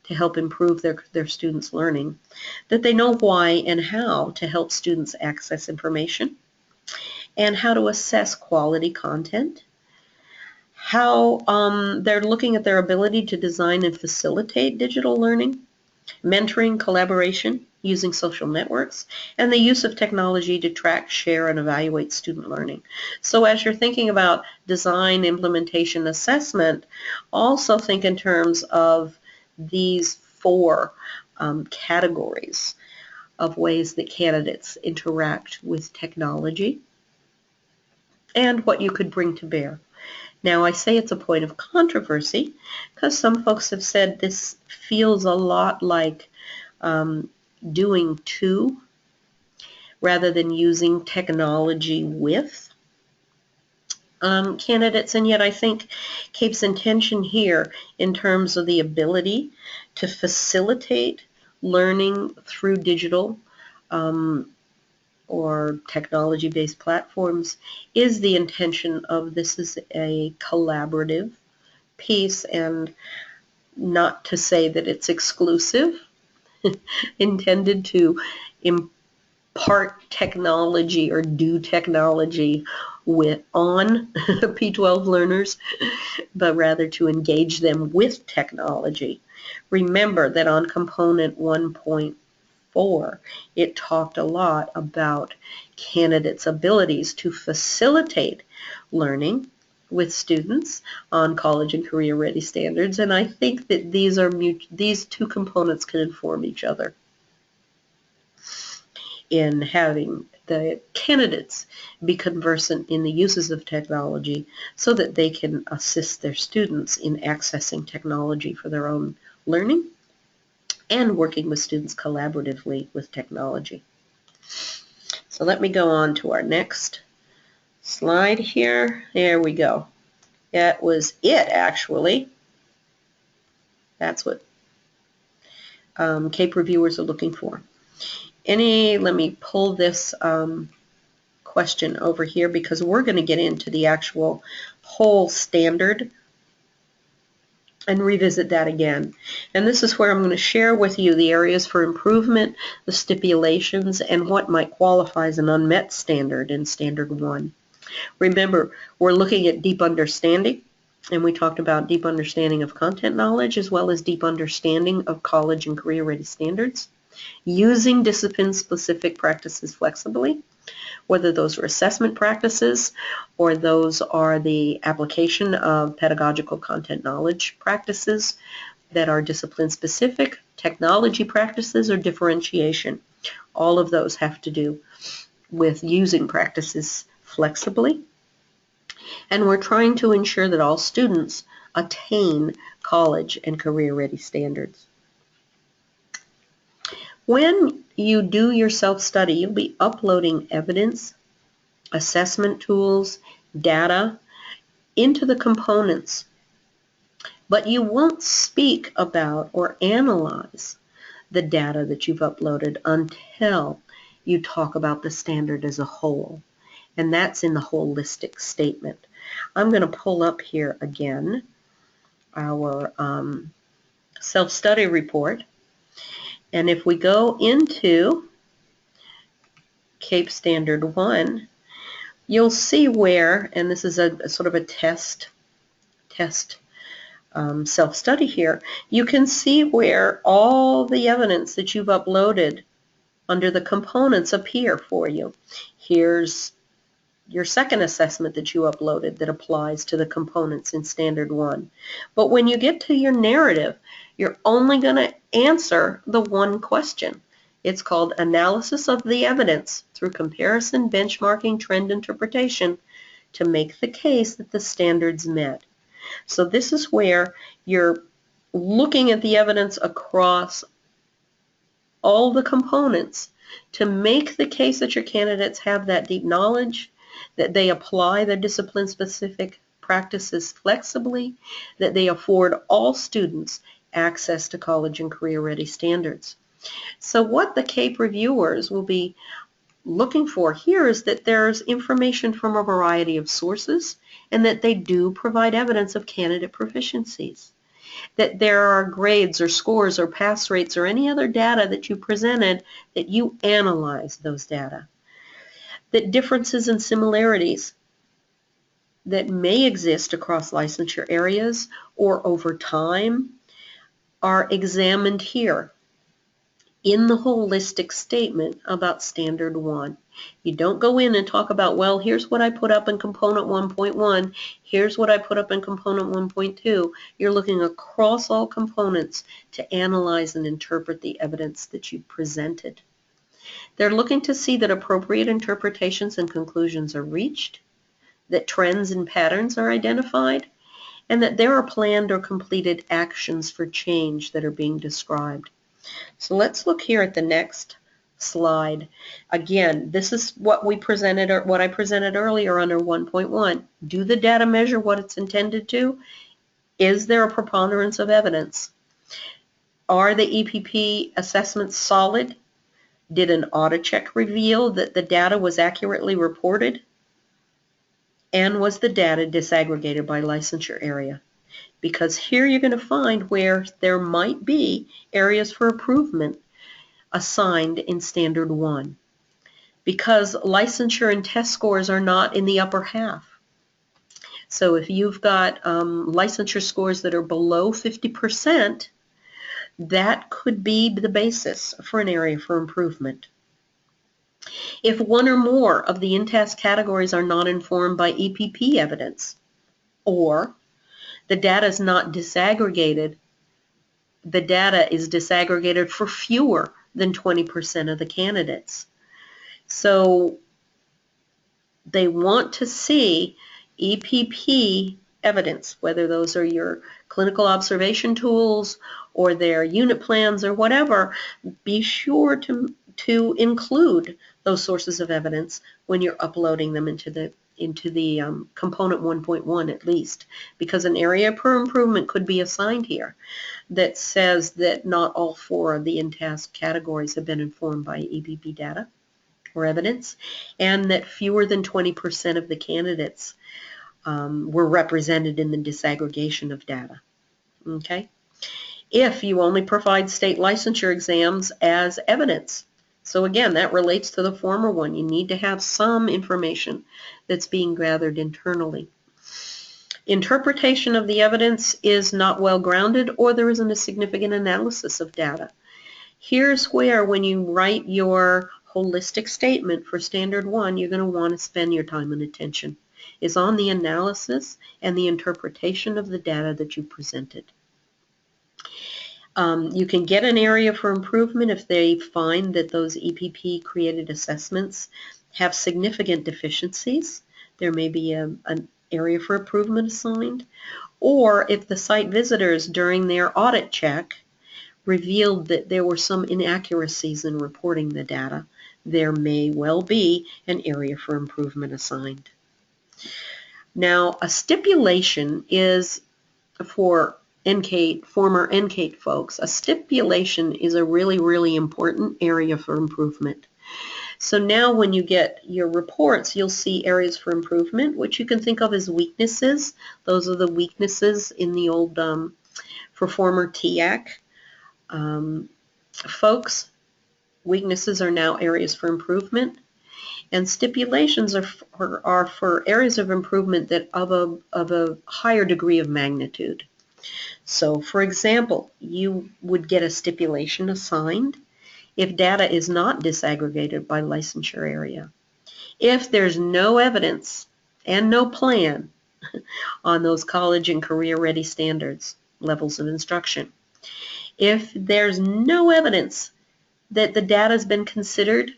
to help improve their students' learning, that they know why and how to help students access information, and how to assess quality content, how they're looking at their ability to design and facilitate digital learning, mentoring, collaboration, using social networks, and the use of technology to track, share, and evaluate student learning. So as you're thinking about design, implementation, assessment, also think in terms of these 4 categories of ways that candidates interact with technology and what you could bring to bear. Now, I say it's a point of controversy because some folks have said this feels a lot like doing to rather than using technology with candidates, and yet I think CAEP's intention here in terms of the ability to facilitate learning through digital or technology-based platforms is the intention of this is a collaborative piece, and not to say that it's exclusive, intended to impart technology or do technology on P12 learners, but rather to engage them with technology. Remember that on component 1.4, it talked a lot about candidates' abilities to facilitate learning with students on college and career-ready standards, and I think that these 2 components can inform each other in having the candidates be conversant in the uses of technology so that they can assist their students in accessing technology for their own learning and working with students collaboratively with technology. So let me go on to our next slide here. There we go. That was it, actually. That's what CAEP reviewers are looking for. Let me pull this question over here because we're going to get into the actual whole standard and revisit that again. And this is where I'm going to share with you the areas for improvement, the stipulations, and what might qualify as an unmet standard in Standard 1. Remember, we're looking at deep understanding, and we talked about deep understanding of content knowledge as well as deep understanding of college and career-ready standards, using discipline-specific practices flexibly, whether those are assessment practices or those are the application of pedagogical content knowledge practices that are discipline-specific, technology practices, or differentiation. All of those have to do with using practices flexibly. And we're trying to ensure that all students attain college and career-ready standards. When you do your self-study, you'll be uploading evidence, assessment tools, data into the components, but you won't speak about or analyze the data that you've uploaded until you talk about the standard as a whole, and that's in the holistic statement. I'm going to pull up here again our self-study report. And if we go into CAEP Standard 1, you'll see where, and this is a sort of a test self-study here, you can see where all the evidence that you've uploaded under the components appear for you. Here's your second assessment that you uploaded that applies to the components in Standard 1. But when you get to your narrative, you're only going to answer the one question. It's called analysis of the evidence through comparison, benchmarking, trend interpretation to make the case that the standards met. So this is where you're looking at the evidence across all the components to make the case that your candidates have that deep knowledge, that they apply the discipline-specific practices flexibly, that they afford all students access to college and career-ready standards. So what the CAEP reviewers will be looking for here is that there's information from a variety of sources and that they do provide evidence of candidate proficiencies, that there are grades or scores or pass rates or any other data that you presented, that you analyze those data, that differences and similarities that may exist across licensure areas or over time are examined here in the holistic statement about Standard 1. You don't go in and talk about, well, here's what I put up in Component 1.1, here's what I put up in Component 1.2. You're looking across all components to analyze and interpret the evidence that you presented. They're looking to see that appropriate interpretations and conclusions are reached, that trends and patterns are identified, and that there are planned or completed actions for change that are being described. So let's look here at the next slide. Again, this is what we presented, or what I presented earlier under 1.1. Do the data measure what it's intended to? Is there a preponderance of evidence? Are the EPP assessments solid? Did an audit check reveal that the data was accurately reported? And was the data disaggregated by licensure area? Because here you're going to find where there might be areas for improvement assigned in Standard 1. Because licensure and test scores are not in the upper half. So if you've got licensure scores that are below 50%, that could be the basis for an area for improvement. If one or more of the in-task categories are not informed by EPP evidence, or the data is not disaggregated, the data is disaggregated for fewer than 20% of the candidates. So they want to see EPP evidence, whether those are your clinical observation tools or their unit plans or whatever. Be sure to include those sources of evidence when you're uploading them into the component 1.1 at least, because an area for improvement could be assigned here that says that not all 4 of the in-task categories have been informed by EPP data or evidence, and that fewer than 20% of the candidates were represented in the disaggregation of data. Okay? If you only provide state licensure exams as evidence, so again, that relates to the former one. You need to have some information that's being gathered internally. Interpretation of the evidence is not well grounded, or there isn't a significant analysis of data. Here's where, when you write your holistic statement for Standard 1, you're going to want to spend your time and attention, is on the analysis and the interpretation of the data that you presented. You can get an area for improvement if they find that those EPP created assessments have significant deficiencies. There may be an area for improvement assigned, or if the site visitors during their audit check revealed that there were some inaccuracies in reporting the data, there may well be an area for improvement assigned. Now, a stipulation is for NCAEP, former NCAEP folks. A stipulation is a really, really important area for improvement. So now when you get your reports, you'll see areas for improvement, which you can think of as weaknesses. Those are the weaknesses in the old, for former TAC folks. Weaknesses are now areas for improvement. And stipulations are for areas of improvement that of a higher degree of magnitude. So, for example, you would get a stipulation assigned if data is not disaggregated by licensure area. If there's no evidence and no plan on those college and career-ready standards, levels of instruction. If there's no evidence that the data has been considered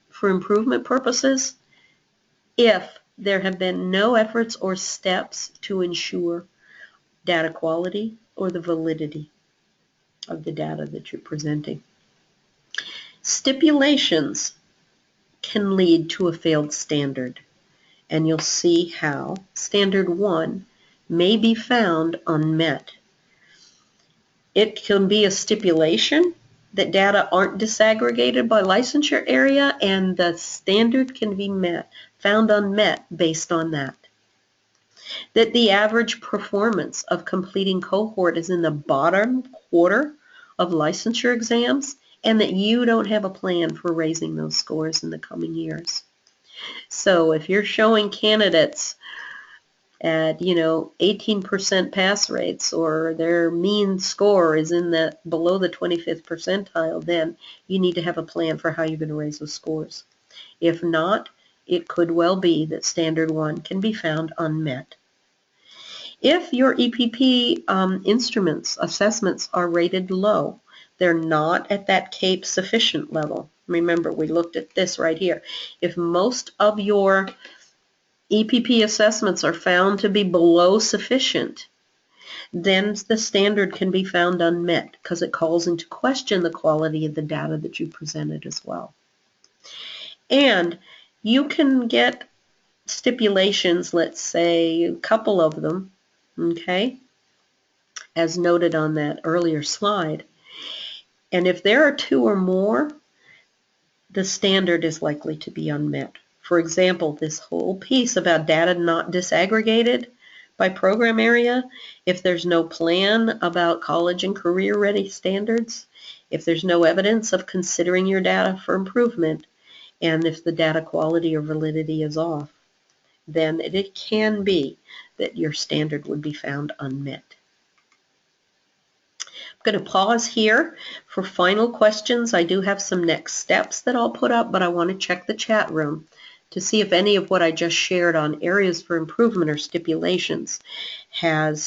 for improvement purposes if there have been no efforts or steps to ensure data quality or the validity of the data that you're presenting. Stipulations can lead to a failed standard, and you'll see how standard 1 may be found unmet. It can be a stipulation that data aren't disaggregated by licensure area, and the standard can be found unmet based on that. That the average performance of completing cohort is in the bottom quarter of licensure exams, and that you don't have a plan for raising those scores in the coming years. So if you're showing candidates at 18% pass rates, or their mean score is in the below the 25th percentile, then you need to have a plan for how you're going to raise those scores. If not, it could well be that standard 1 can be found unmet. If your EPP instruments assessments are rated low, they're not at that CAEP sufficient level. Remember, we looked at this right here. If most of your EPP assessments are found to be below sufficient, then the standard can be found unmet because it calls into question the quality of the data that you presented as well. And you can get stipulations, let's say a couple of them, okay, as noted on that earlier slide. And if there are 2 or more, the standard is likely to be unmet. For example, this whole piece about data not disaggregated by program area, if there's no plan about college and career-ready standards, if there's no evidence of considering your data for improvement, and if the data quality or validity is off, then it can be that your standard would be found unmet. I'm going to pause here for final questions. I do have some next steps that I'll put up, but I want to check the chat room to see if any of what I just shared on areas for improvement or stipulations have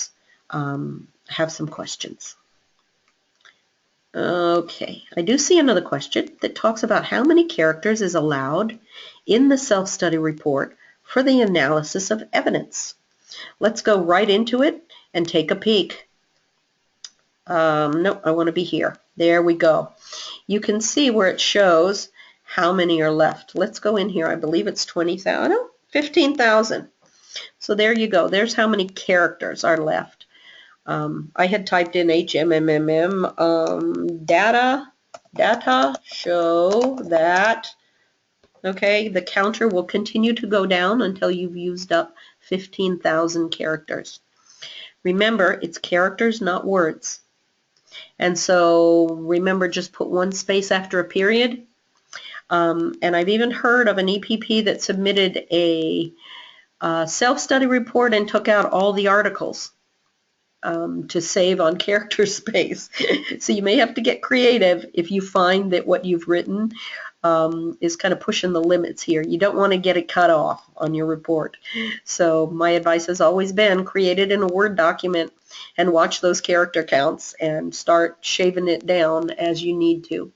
some questions. Okay, I do see another question that talks about how many characters is allowed in the self-study report for the analysis of evidence. Let's go right into it and take a peek. No, I want to be here. There we go. You can see where it shows how many are left. Let's go in here. I believe it's 20,000. No, 15,000. So there you go. There's how many characters are left. I had typed in HMMMM data show that. Okay, the counter will continue to go down until you've used up 15,000 characters. Remember, it's characters, not words. And so remember, just put 1 space after a period. And I've even heard of an EPP that submitted a self-study report and took out all the articles to save on character space. So you may have to get creative if you find that what you've written is kind of pushing the limits here. You don't want to get it cut off on your report. So my advice has always been create it in a Word document and watch those character counts and start shaving it down as you need to,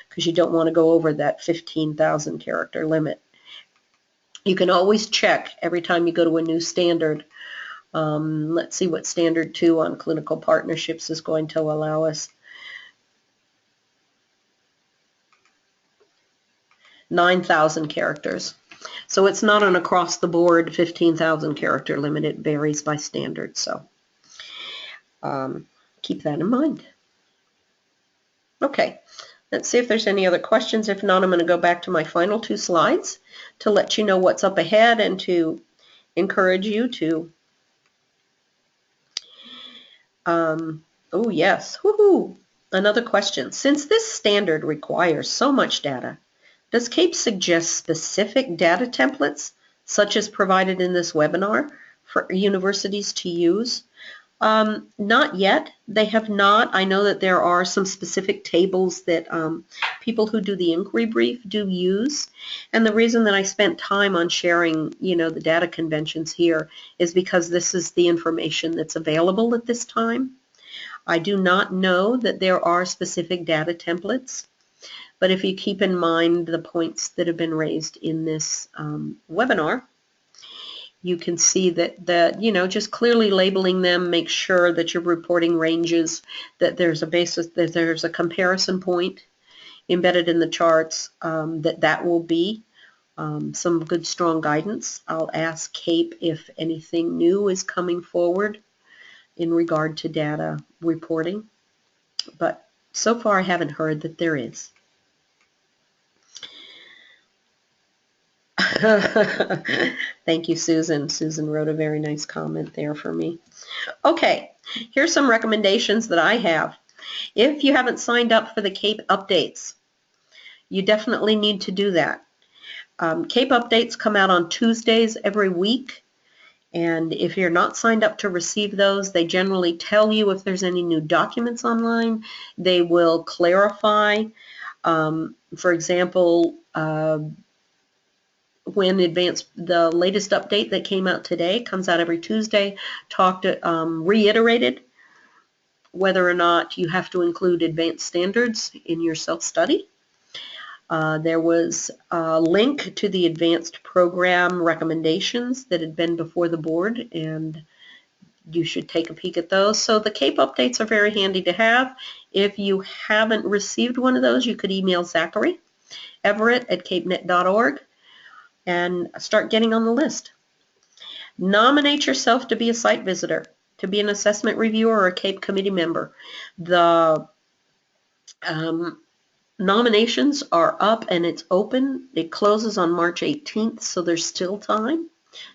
because you don't want to go over that 15,000 character limit. You can always check every time you go to a new standard. Let's see what standard 2 on clinical partnerships is going to allow us. 9,000 characters. So it's not an across the board 15,000 character limit. It varies by standard. So keep that in mind. Okay, let's see if there's any other questions. If not, I'm going to go back to my final 2 slides to let you know what's up ahead and to encourage you to oh yes, woohoo! Another question. Since this standard requires so much data, does CAEP suggest specific data templates, such as provided in this webinar, for universities to use? Not yet. They have not. I know that there are some specific tables that people who do the inquiry brief do use. And the reason that I spent time on sharing, the data conventions here is because this is the information that's available at this time. I do not know that there are specific data templates. But if you keep in mind the points that have been raised in this webinar, you can see that, just clearly labeling them, make sure that your reporting ranges, that there's a basis, that there's a comparison point embedded in the charts, that will be some good strong guidance. I'll ask CAEP if anything new is coming forward in regard to data reporting, but so far I haven't heard that there is. Thank you, Susan. Susan wrote a very nice comment there for me. Okay, here's some recommendations that I have. If you haven't signed up for the CAEP updates, you definitely need to do that. CAEP updates come out on Tuesdays every week, and if you're not signed up to receive those, they generally tell you if there's any new documents online. They will clarify, for example, when the latest update that came out today, comes out every Tuesday, reiterated whether or not you have to include advanced standards in your self-study. There was a link to the advanced program recommendations that had been before the board, and you should take a peek at those. So the CAEP updates are very handy to have. If you haven't received one of those, you could email Zachary Everett at capenet.org and start getting on the list. Nominate yourself to be a site visitor, to be an assessment reviewer or a CAEP committee member. The nominations are up and it's open. It closes on March 18th, so there's still time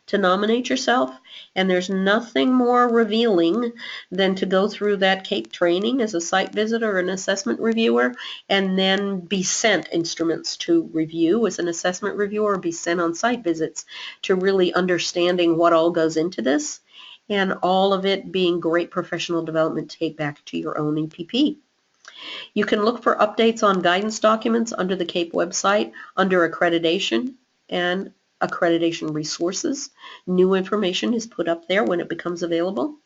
to nominate yourself. And there's nothing more revealing than to go through that CAEP training as a site visitor or an assessment reviewer, and then be sent instruments to review as an assessment reviewer, or be sent on site visits to really understanding what all goes into this, and all of it being great professional development to take back to your own EPP. You can look for updates on guidance documents under the CAEP website under accreditation and accreditation resources. New information is put up there when it becomes available.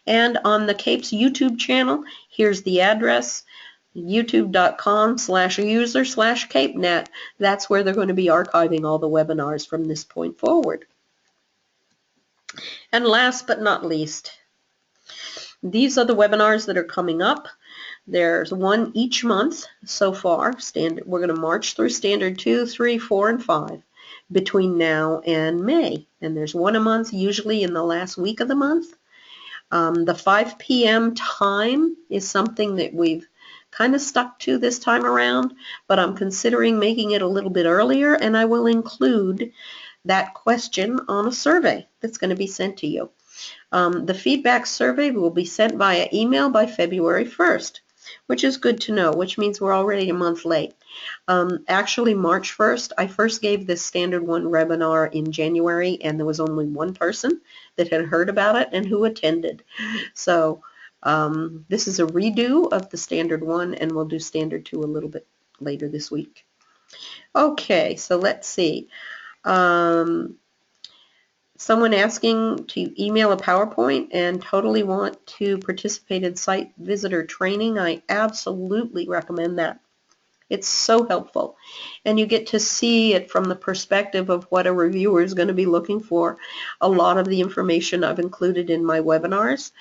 And on the CAEP's YouTube channel, here's the address, youtube.com/user/CAEPnet. That's where they're going to be archiving all the webinars from this point forward. And last but not least, these are the webinars that are coming up. There's one each month so far. We're going to march through Standard 2, 3, 4, and 5 between now and May. And there's one a month, usually in the last week of the month. The 5 p.m. time is something that we've kind of stuck to this time around, but I'm considering making it a little bit earlier, and I will include that question on a survey that's going to be sent to you. The feedback survey will be sent via email by February 1st, which is good to know, which means we're already a month late. Actually, March 1st, I first gave this Standard 1 webinar in January, and there was only one person that had heard about it and who attended. So this is a redo of the Standard 1, and we'll do Standard 2 a little bit later this week. Okay, so let's see. Someone asking to email a PowerPoint and totally want to participate in site visitor training. I absolutely recommend that. It's so helpful. And you get to see it from the perspective of what a reviewer is going to be looking for. A lot of the information I've included in my webinars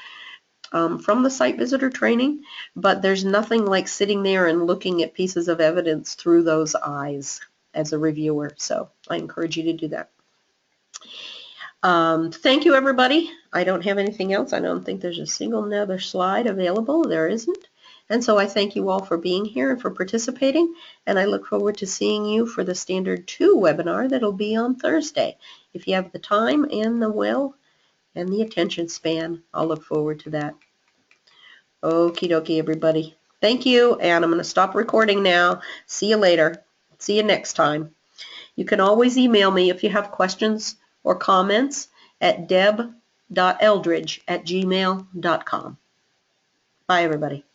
from the site visitor training, but there's nothing like sitting there and looking at pieces of evidence through those eyes as a reviewer. So I encourage you to do that. Thank you, everybody. I don't have anything else. I don't think there's a single other slide available. There isn't. And so I thank you all for being here and for participating. And I look forward to seeing you for the Standard 2 webinar that'll be on Thursday. If you have the time and the will and the attention span, I'll look forward to that. Okie dokie, everybody. Thank you. And I'm going to stop recording now. See you later. See you next time. You can always email me if you have questions or comments at deb.eldridge@gmail.com. Bye, everybody.